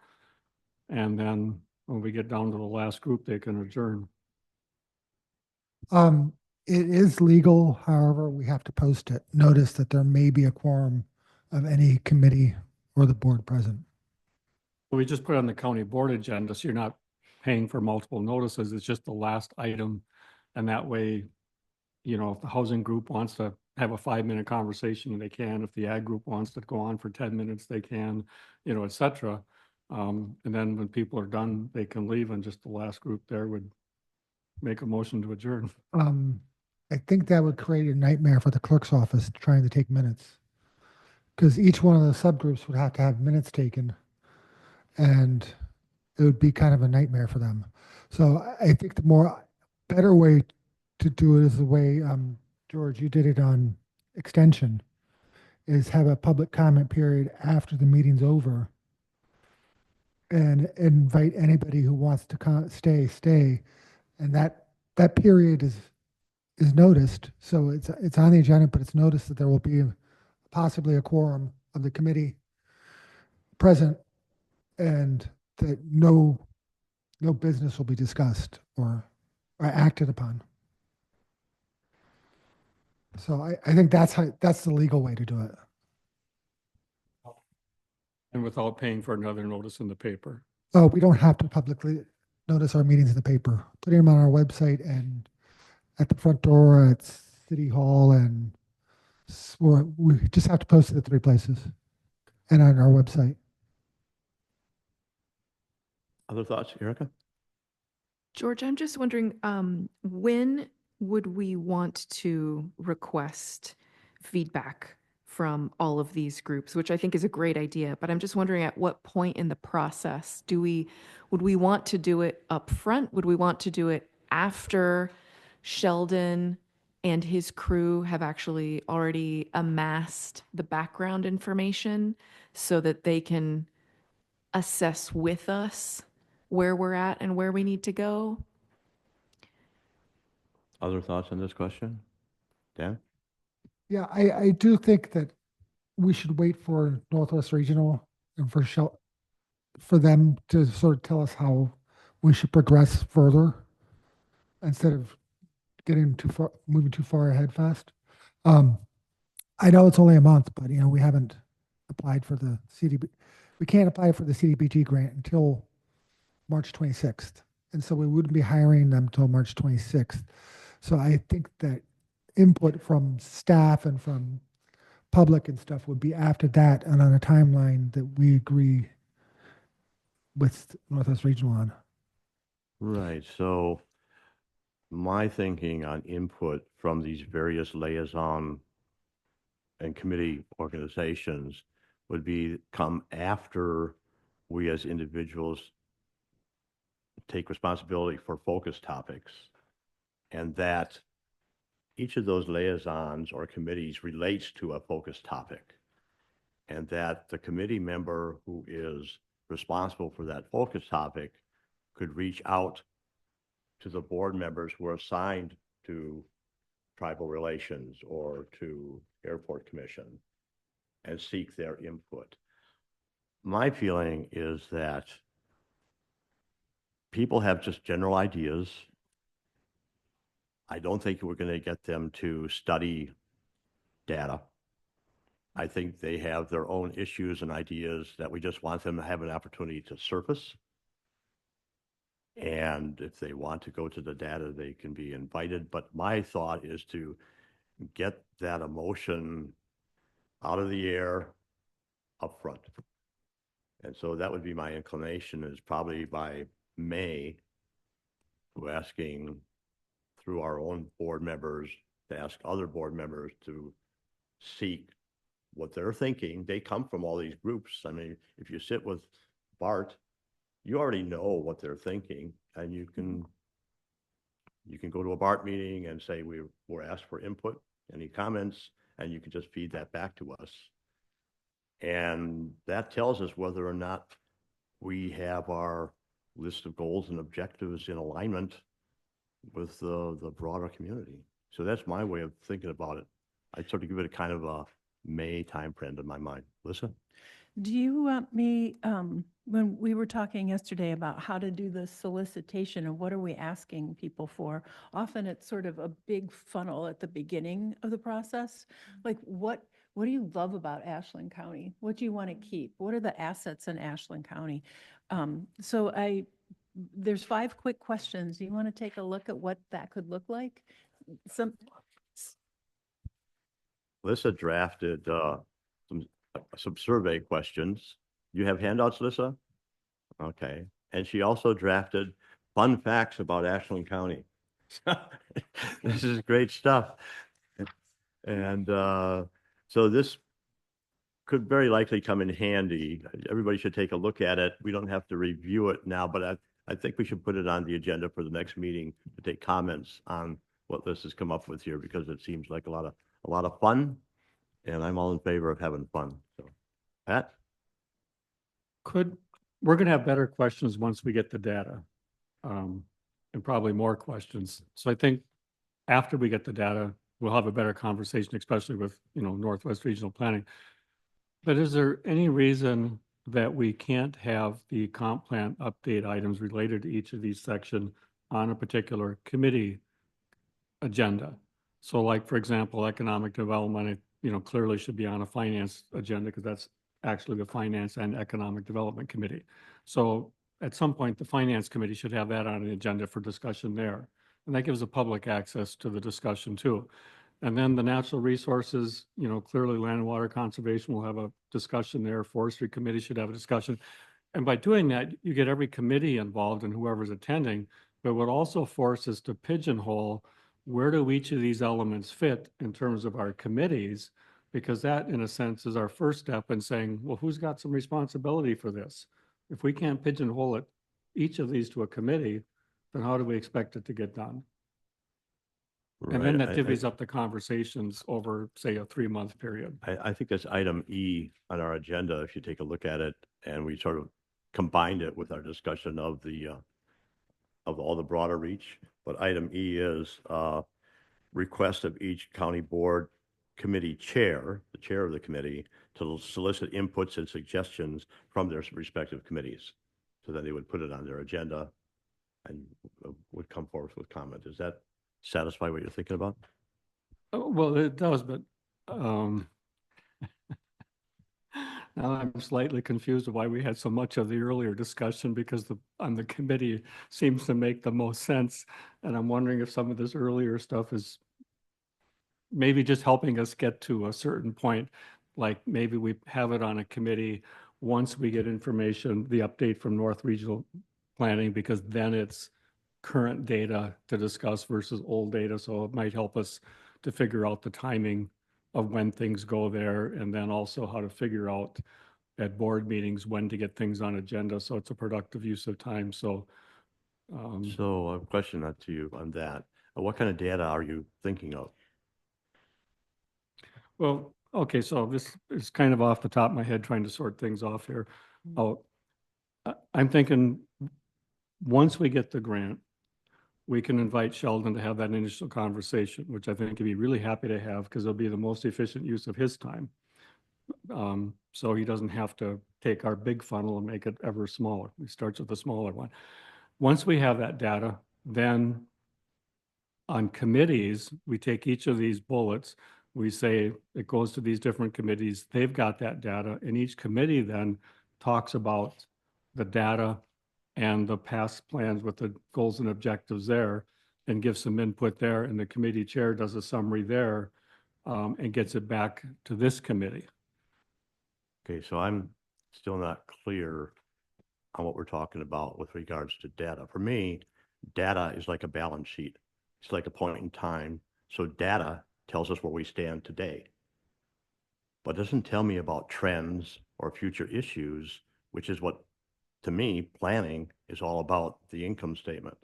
And then when we get down to the last group, they can adjourn. It is legal, however, we have to post it. Notice that there may be a quorum of any committee or the board present. We just put it on the county board agenda, so you're not paying for multiple notices. It's just the last item. And that way, if the housing group wants to have a 5-minute conversation, they can. If the ag group wants to go on for 10 minutes, they can, et cetera. And then when people are done, they can leave, and just the last group there would make a motion to adjourn. I think that would create a nightmare for the clerk's office trying to take minutes. Because each one of the subgroups would have to have minutes taken, and it would be kind of a nightmare for them. So I think the better way to do it is the way, George, you did it on extension, is have a public comment period after the meeting's over. and invite anybody who wants to stay. And that period is noticed. So it's on the agenda, but it's noticed that there will be possibly a quorum of the committee present and that no business will be discussed or acted upon. So I think that's the legal way to do it. And without paying for another notice in the paper. Oh, we don't have to publicly notice our meetings in the paper. Putting them on our website and at the front door at City Hall, and we just have to post it at 3 places and on our website. Other thoughts, Erica? George, I'm just wondering, when would we want to request feedback from all of these groups, which I think is a great idea, but I'm just wondering at what point in the process would we want to do it up front? Would we want to do it after Sheldon and his crew have actually already amassed the background information so that they can assess with us where we're at and where we need to go? Other thoughts on this question? Dan? Yeah, I do think that we should wait for Northwest Regional and for them to sort of tell us how we should progress further instead of moving too far ahead fast. I know it's only a month, but we haven't applied for the CDB. We can't apply for the CDBG grant until March 26th. And so we wouldn't be hiring them until March 26th. So I think that input from staff and from public and stuff would be after that and on a timeline that we agree with Northwest Regional on. Right. So my thinking on input from these various liaison and committee organizations would be come after we as individuals take responsibility for focus topics, and that each of those liaisons or committees relates to a focus topic, and that the committee member who is responsible for that focus topic could reach out to the board members who are assigned to tribal relations or to airport commission and seek their input. My feeling is that people have just general ideas. I don't think we're going to get them to study data. I think they have their own issues and ideas that we just want them to have an opportunity to surface. And if they want to go to the data, they can be invited. But my thought is to get that emotion out of the air up front. And so that would be my inclination, is probably by May, we're asking through our own board members to ask other board members to seek what they're thinking. They come from all these groups. I mean, if you sit with Bart, you already know what they're thinking, and you can go to a BART meeting and say, we were asked for input, any comments, and you can just feed that back to us. And that tells us whether or not we have our list of goals and objectives in alignment with the broader community. So that's my way of thinking about it. I sort of give it a kind of a May timeframe in my mind. Lisa? Do you want me, when we were talking yesterday about how to do the solicitation and what are we asking people for, often it's sort of a big funnel at the beginning of the process. Like what do you love about Ashland County? What do you want to keep? What are the assets in Ashland County? So there's 5 quick questions. Do you want to take a look at what that could look like? Lisa drafted some survey questions. You have handouts, Lisa? Okay. And she also drafted fun facts about Ashland County. This is great stuff. And so this could very likely come in handy. Everybody should take a look at it. We don't have to review it now, but I think we should put it on the agenda for the next meeting to take comments on what Liz has come up with here, because it seems like a lot of fun, and I'm all in favor of having fun. So, Pat? Could we're going to have better questions once we get the data. And probably more questions. So I think after we get the data, we'll have a better conversation, especially with, Northwest Regional Planning. But is there any reason that we can't have the comp plan update items related to each of these sections on a particular committee agenda? So like, for example, economic development, clearly should be on a finance agenda because that's actually the Finance and Economic Development Committee. So at some point, the Finance Committee should have that on the agenda for discussion there. And that gives the public access to the discussion too. And then the natural resources, clearly land and water conservation will have a discussion there. Forestry Committee should have a discussion. And by doing that, you get every committee involved and whoever's attending, but what also forces to pigeonhole where do each of these elements fit in terms of our committees? Because that, in a sense, is our first step in saying, well, who's got some responsibility for this? If we can't pigeonhole it, each of these to a committee, then how do we expect it to get done? And then that divvies up the conversations over, say, a 3-month period. I think that's item E on our agenda, if you take a look at it, and we sort of combined it with our discussion of all the broader reach. But item E is request of each county board committee chair, the chair of the committee, to solicit inputs and suggestions from their respective committees. So then they would put it on their agenda and would come forth with comment. Does that satisfy what you're thinking about? Oh, well, it does, but now I'm slightly confused of why we had so much of the earlier discussion because on the committee seems to make the most sense. And I'm wondering if some of this earlier stuff is maybe just helping us get to a certain point, like maybe we have it on a committee once we get information, the update from North Regional Planning, because then it's current data to discuss versus old data. So it might help us to figure out the timing of when things go there, and then also how to figure out at board meetings when to get things on agenda. So it's a productive use of time. So So a question to you on that. What kind of data are you thinking of? well, okay, so this is kind of off the top of my head trying to sort things off here. Oh, I'm thinking once we get the grant, we can invite Sheldon to have that initial conversation, which I think he'd be really happy to have because it'll be the most efficient use of his time. So he doesn't have to take our big funnel and make it ever smaller. He starts with the smaller one. Once we have that data, then on committees, we take each of these bullets, we say it goes to these different committees, they've got that data, and each committee then talks about the data and the past plans with the goals and objectives there and gives some input there, and the committee chair does a summary there and gets it back to this committee. Okay, so I'm still not clear on what we're talking about with regards to data. For me, data is like a balance sheet. It's like a point in time. So data tells us where we stand today, but doesn't tell me about trends or future issues, which is what, to me, planning is all about, the income statement,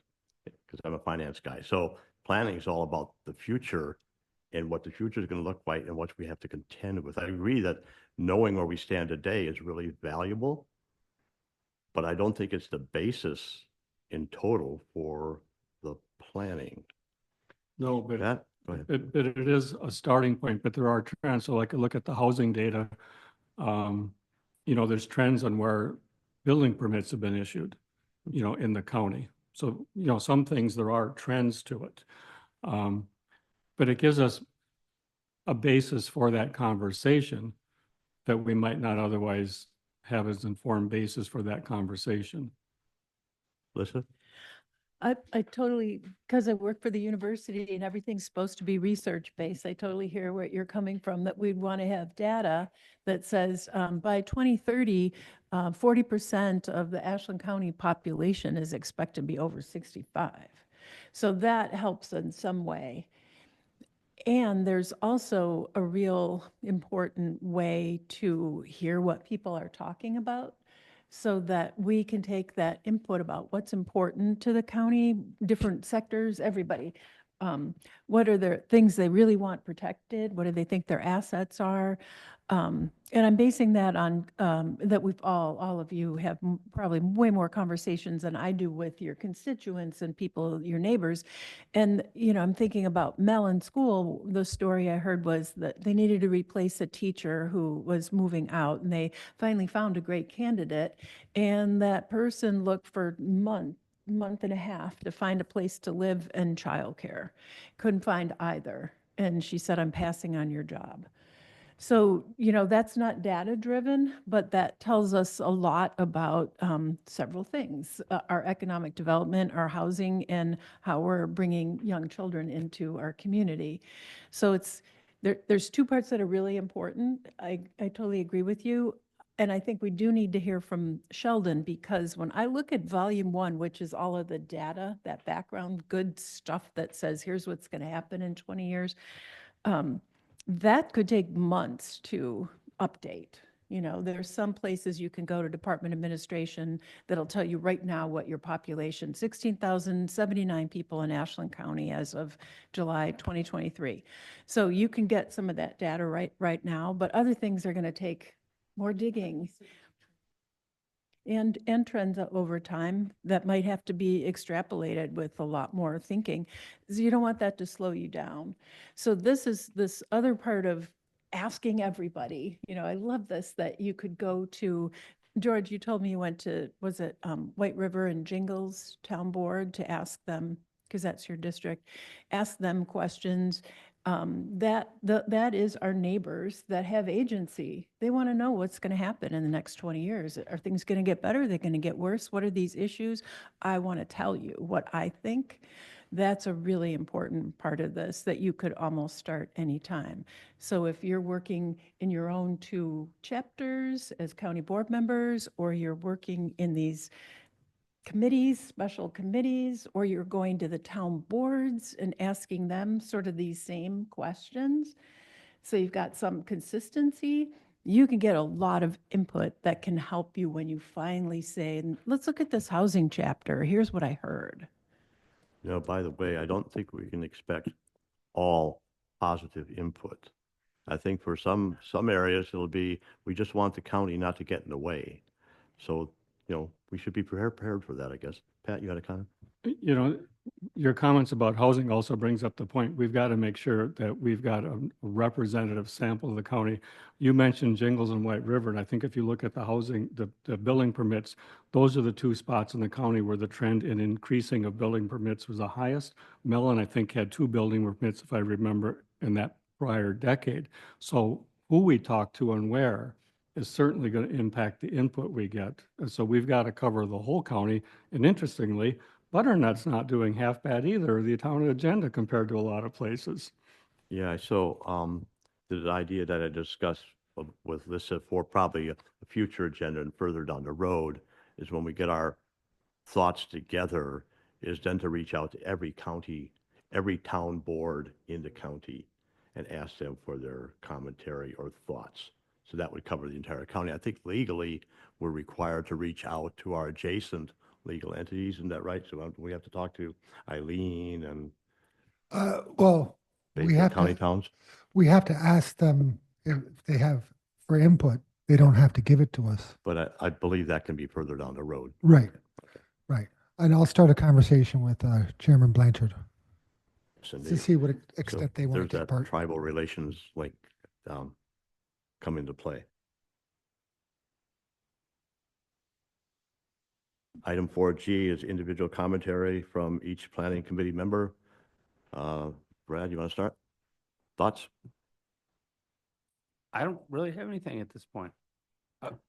because I'm a finance guy. So planning is all about the future and what the future is going to look like and what we have to contend with. I agree that knowing where we stand today is really valuable, but I don't think it's the basis in total for the planning. No, but That, go ahead. But it is a starting point, but there are trends. So like, look at the housing data. There's trends on where building permits have been issued, in the county. So, some things, there are trends to it. But it gives us a basis for that conversation that we might not otherwise have as informed basis for that conversation. Lisa? I totally, because I work for the university and everything's supposed to be research-based, I totally hear where you're coming from, that we'd want to have data that says by 2030, 40% of the Ashland County population is expected to be over 65. So that helps in some way. And there's also a real important way to hear what people are talking about so that we can take that input about what's important to the county, different sectors, everybody. What are their things they really want protected? What do they think their assets are? And I'm basing that on that we've all of you have probably way more conversations than I do with your constituents and people, your neighbors. And, I'm thinking about Mel in school. The story I heard was that they needed to replace a teacher who was moving out, and they finally found a great candidate. And that person looked for month and a half to find a place to live and childcare. Couldn't find either. And she said, I'm passing on your job. So, that's not data driven, but that tells us a lot about several things, our economic development, our housing, and how we're bringing young children into our community. So there's two parts that are really important. I totally agree with you. And I think we do need to hear from Sheldon, because when I look at volume 1, which is all of the data, that background, good stuff that says, here's what's going to happen in 20 years, that could take months to update. There's some places you can go to Department Administration that'll tell you right now what your population, 16,079 people in Ashland County as of July 2023. So you can get some of that data right now, but other things are going to take more digging and trends over time that might have to be extrapolated with a lot more thinking. So you don't want that to slow you down. So this is this other part of asking everybody. I love this, that you could go to, George, you told me you went to, was it White River and Jingles Town Board to ask them, because that's your district, ask them questions. That is our neighbors that have agency. They want to know what's going to happen in the next 20 years. Are things going to get better? Are they going to get worse? What are these issues? I want to tell you what I think. That's a really important part of this, that you could almost start anytime. So if you're working in your own 2 chapters as county board members, or you're working in these committees, special committees, or you're going to the town boards and asking them sort of these same questions, so you've got some consistency, you can get a lot of input that can help you when you finally say, let's look at this housing chapter. Here's what I heard. By the way, I don't think we can expect all positive input. I think for some areas, it'll be, we just want the county not to get in the way. So, we should be prepared for that, I guess. Pat, you had a comment? Your comments about housing also brings up the point, we've got to make sure that we've got a representative sample of the county. You mentioned Jingles and White River, and I think if you look at the housing, the building permits, those are the 2 spots in the county where the trend in increasing of building permits was the highest. Mellon, I think, had 2 building permits, if I remember, in that prior decade. So who we talk to and where is certainly going to impact the input we get. And so we've got to cover the whole county. And interestingly, Butternut's not doing half bad either, the town agenda compared to a lot of places. Yeah, so the idea that I discussed with Lisa for probably a future agenda and further down the road is when we get our thoughts together, is then to reach out to every county, every town board in the county and ask them for their commentary or thoughts. So that would cover the entire county. I think legally, we're required to reach out to our adjacent legal entities, isn't that right? So we have to talk to Eileen and Well, we Bayfield have County to, towns. we have to ask them if they have for input. They don't have to give it to us. But I believe that can be further down the road. Right, right. And I'll start a conversation with Chairman Blanchard Yes, to indeed. see what So extent they want there's to take that part. tribal relations link come into play. Item 4G is individual commentary from each planning committee member. Brad, you want to start? Thoughts? I don't really have anything at this point.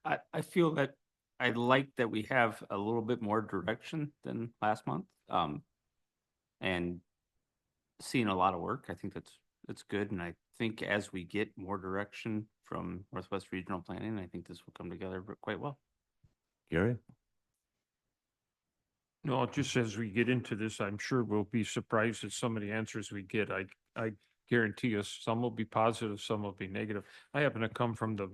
I feel that I like that we have a little bit more direction than last month. And seeing a lot of work, I think that's good. And I think as we get more direction from Northwest Regional Planning, I think this will come together quite well. Gary? No, just as we get into this, I'm sure we'll be surprised at some of the answers we get. I guarantee us, some will be positive, some will be negative. I happen to come from the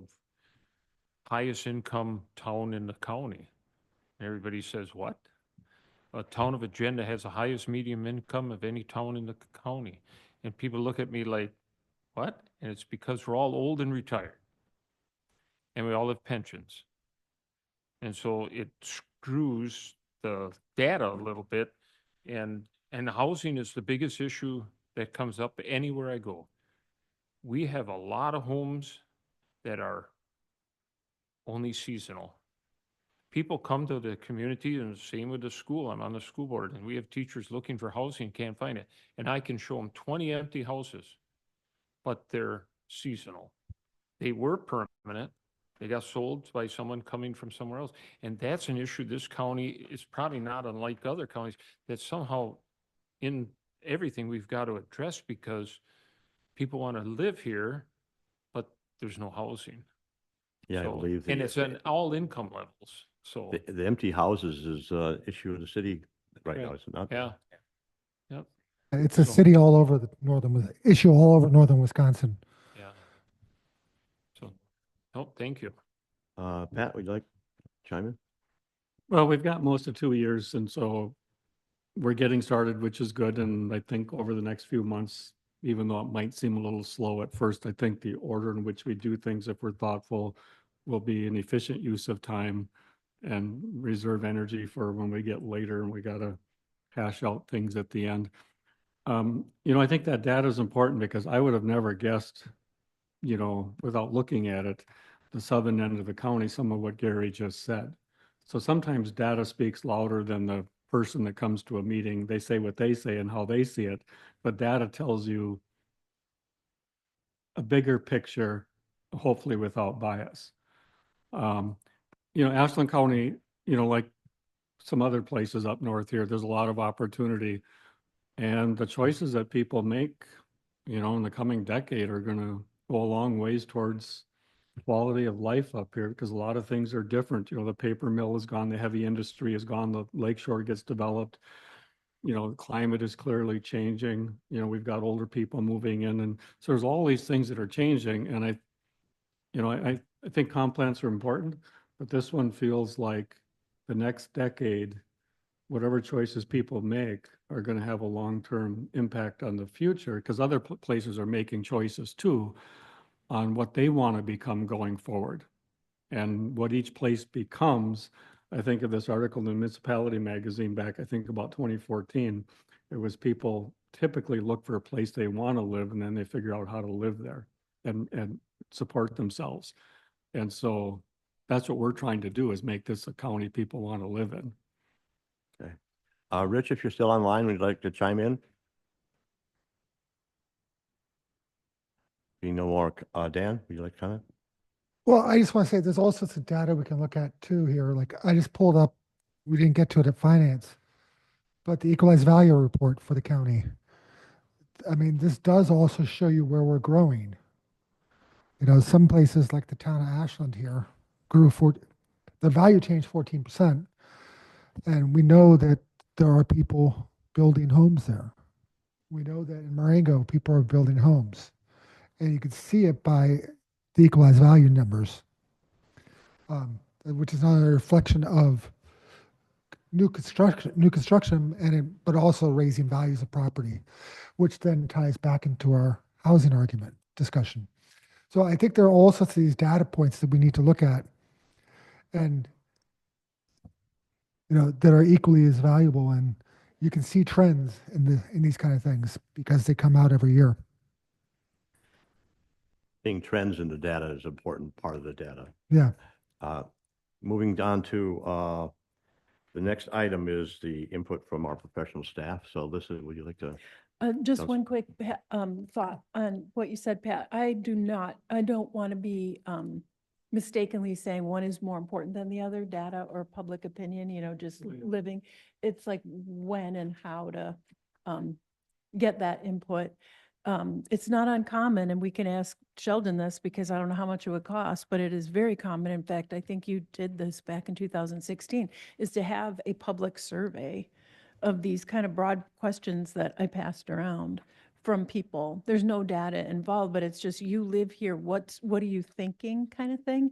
highest income town in the county. Everybody says, what? a town of Agenda has the highest median income of any town in the county. And people look at me like, what? And it's because we're all old and retired. And we all have pensions. And so it screws the data a little bit. And housing is the biggest issue that comes up anywhere I go. We have a lot of homes that are only seasonal. People come to the community, and the same with the school. I'm on the school board, and we have teachers looking for housing, can't find it. And I can show them 20 empty houses, but they're seasonal. They were permanent. They got sold by someone coming from somewhere else. And that's an issue this county is probably not unlike other counties, that somehow in everything we've got to address, because people want to live here, but there's no housing. Yeah, I So- believe. And it's at all income levels, so, The empty houses is an issue of the city right Yeah. now, is it not? yeah. Yep, It's a So- city all over the issue all over northern Wisconsin. yeah. So, oh, thank you. Pat, would you like to chime in? Well, we've got most of 2 years, and so we're getting started, which is good. And I think over the next few months, even though it might seem a little slow at first, I think the order in which we do things, if we're thoughtful, will be an efficient use of time and reserve energy for when we get later and we gotta hash out things at the end. I think that data is important because I would have never guessed, without looking at it, the southern end of the county, some of what Gary just said. So sometimes data speaks louder than the person that comes to a meeting. They say what they say and how they see it, but data tells you a bigger picture, hopefully without bias. Ashland County, like some other places up north here, there's a lot of opportunity. And the choices that people make, in the coming decade are going to go a long ways towards quality of life up here, because a lot of things are different. The paper mill is gone, the heavy industry is gone, the lakeshore gets developed. The climate is clearly changing. We've got older people moving in, and so there's all these things that are changing. And I think comp plans are important, but this one feels like the next decade, whatever choices people make are going to have a long-term impact on the future, because other places are making choices too on what they want to become going forward. And what each place becomes, I think of this article in the Municipality magazine back, I think about 2014. It was people typically look for a place they want to live, and then they figure out how to live there and support themselves. And so that's what we're trying to do, is make this a county people want to live in. Rich, if you're still online, would you like to chime in? Being no more, Dan, would you like to comment? Well, I just want to say there's all sorts of data we can look at too here. Like I just pulled up, we didn't get to it at finance, but the equalized value report for the county. I mean, this does also show you where we're growing. Some places like the town of Ashland here the value changed 14%. And we know that there are people building homes there. We know that in Marengo, people are building homes. And you can see it by the equalized value numbers, which is not a reflection of new construction, but also raising values of property, which then ties back into our housing argument discussion. So I think there are all sorts of these data points that we need to look at, and that are equally as valuable. And you can see trends in these kind of things because they come out every year. Seeing trends in the data is an important part of the data. Yeah. Moving on to the next item is the input from our professional staff. So Alyssa, would you like to? Just Sounds- one quick thought on what you said, Pat. I don't want to be mistakenly saying one is more important than the other, data or public opinion, just living. It's like when and how to get that input. It's not uncommon, and we can ask Sheldon this because I don't know how much it would cost, but it is very common. In fact, I think you did this back in 2016, is to have a public survey of these kind of broad questions that I passed around from people. There's no data involved, but it's just, you live here, what are you thinking kind of thing.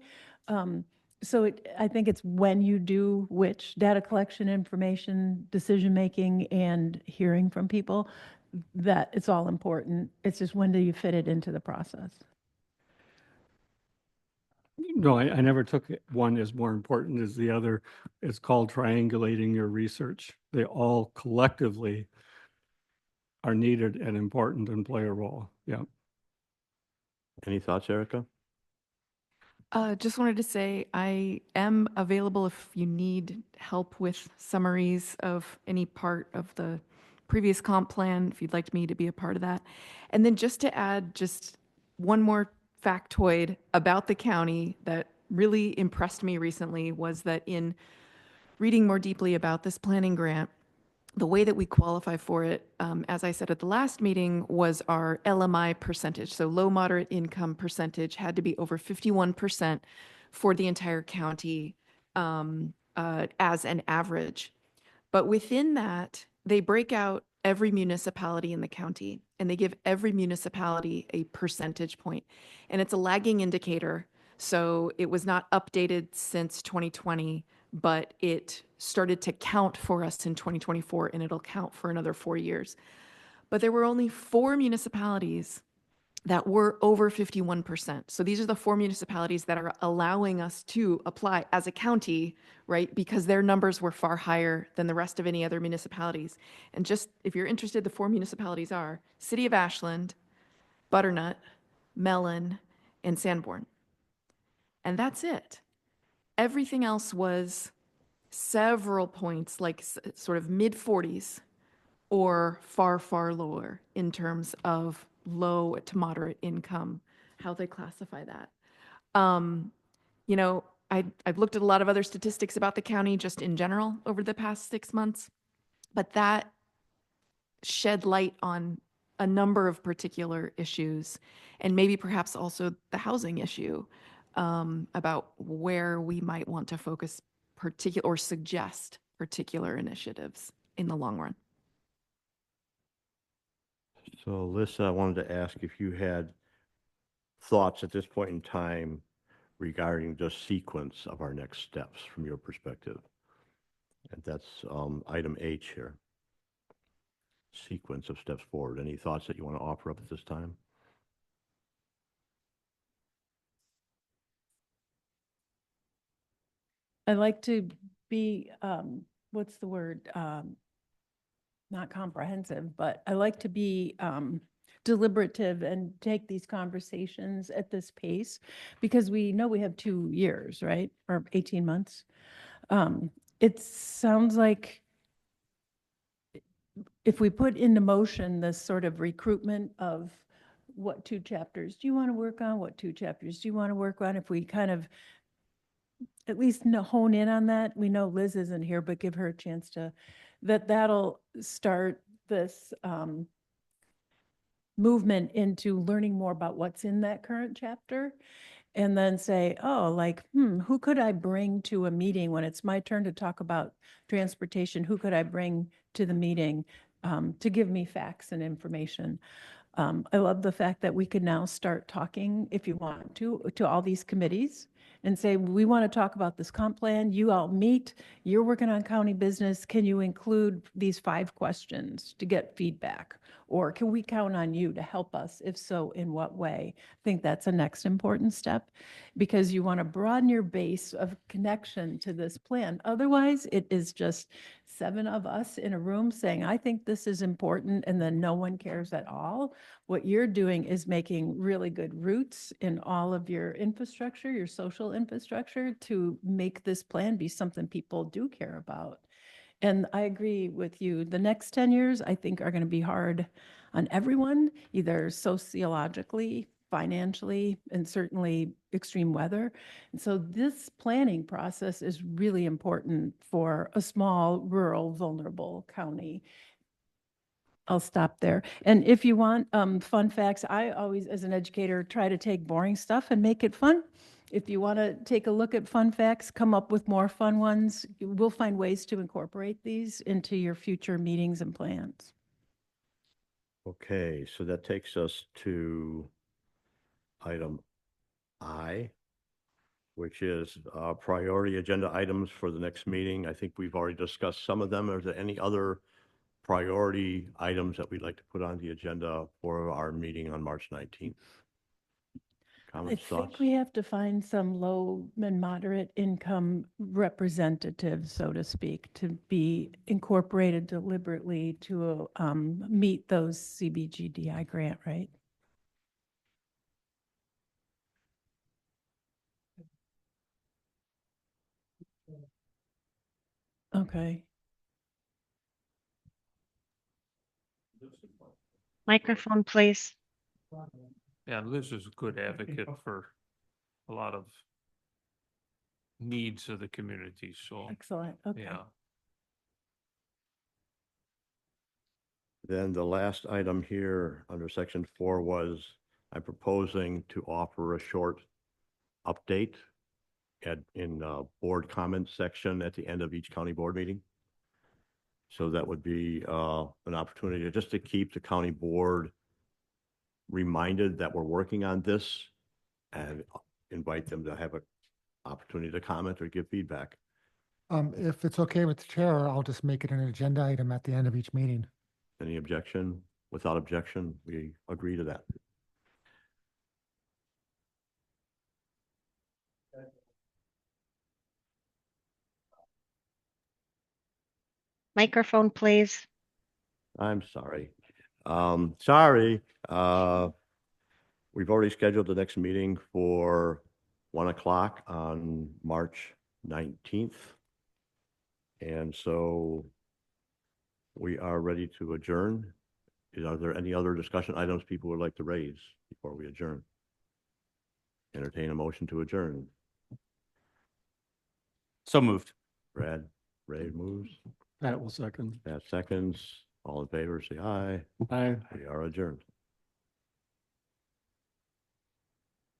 So I think it's when you do which data collection, information, decision-making, and hearing from people, that it's all important. It's just when do you fit it into the process? No, I never took it. One is more important as the other. It's called triangulating your research. They all collectively are needed and important and play a role. Yeah. Any thoughts, Erica? Just wanted to say I am available if you need help with summaries of any part of the previous comp plan, if you'd like me to be a part of that. And then just to add just one more factoid about the county that really impressed me recently was that in reading more deeply about this planning grant, the way that we qualify for it, as I said at the last meeting, was our LMI percentage. So low moderate income percentage had to be over 51% for the entire county as an average. But within that, they break out every municipality in the county and they give every municipality a percentage point. And it's a lagging indicator. So it was not updated since 2020, but it started to count for us in 2024 and it'll count for another 4 years. But there were only 4 municipalities that were over 51%. So these are the 4 municipalities that are allowing us to apply as a county, right? Because their numbers were far higher than the rest of any other municipalities. And just if you're interested, the 4 municipalities are City of Ashland, Butternut, Mellon, and Sanborn. And that's it. Everything else was several points, like sort of mid 40s or far, far lower in terms of low to moderate income, how they classify that. You know, I've looked at a lot of other statistics about the county just in general over the past 6 months, but that shed light on a number of particular issues and maybe perhaps also the housing issue about where we might want to focus particular or suggest particular initiatives in the long run. So Alyssa, I wanted to ask if you had thoughts at this point in time regarding the sequence of our next steps from your perspective. And that's item H here. Sequence of steps forward. Any thoughts that you want to offer up at this time? I like to be, what's the word? Not comprehensive, but I like to be deliberative and take these conversations at this pace because we know we have 2 years, right? Or 18 months. It sounds like if we put into motion this sort of recruitment of what 2 chapters do you want to work on? What 2 chapters do you want to work on? If we kind of at least hone in on that. We know Liz isn't here, but give her a chance to, that'll start this movement into learning more about what's in that current chapter. And then say, oh, like, who could I bring to a meeting when it's my turn to talk about transportation? Who could I bring to the meeting to give me facts and information? I love the fact that we could now start talking, if you want to all these committees and say, we want to talk about this comp plan. You all meet, you're working on county business. Can you include these 5 questions to get feedback? Or can we count on you to help us? If so, in what way? I think that's a next important step because you want to broaden your base of connection to this plan. Otherwise, it is just 7 of us in a room saying, I think this is important, and then no one cares at all. What you're doing is making really good roots in all of your infrastructure, your social infrastructure, to make this plan be something people do care about. And I agree with you. The next 10 years, I think, are going to be hard on everyone, either sociologically, financially, and certainly extreme weather. And so this planning process is really important for a small, rural, vulnerable county. I'll stop there. And if you want fun facts, I always, as an educator, try to take boring stuff and make it fun. If you want to take a look at fun facts, come up with more fun ones. We'll find ways to incorporate these into your future meetings and plans. Okay, so that takes us to item I, which is priority agenda items for the next meeting. I think we've already discussed some of them. Are there any other priority items that we'd like to put on the agenda for our meeting on March 19th? I Comments, think thoughts? we have to find some low and moderate income representatives, so to speak, to be incorporated deliberately to meet those CBGDI grant, right? Okay. Microphone, please. Yeah, Liz is a good advocate for a lot of needs of the community, so, Excellent. Okay. yeah. Then the last item here under section 4 was I'm proposing to offer a short update in board comments section at the end of each county board meeting. So that would be an opportunity just to keep the county board reminded that we're working on this and invite them to have an opportunity to comment or give feedback. If it's okay with the chair, I'll just make it an agenda item at the end of each meeting. Any objection? Without objection, we agree to that. Microphone, please. I'm sorry. Sorry. We've already scheduled the next meeting for 1 o'clock on March 19th. And so we are ready to adjourn. Are there any other discussion items people would like to raise before we adjourn? Entertain a motion to adjourn. So moved. Brad, Ray moves. That will second. Pat seconds. All in favor, say aye. Aye. We are adjourned.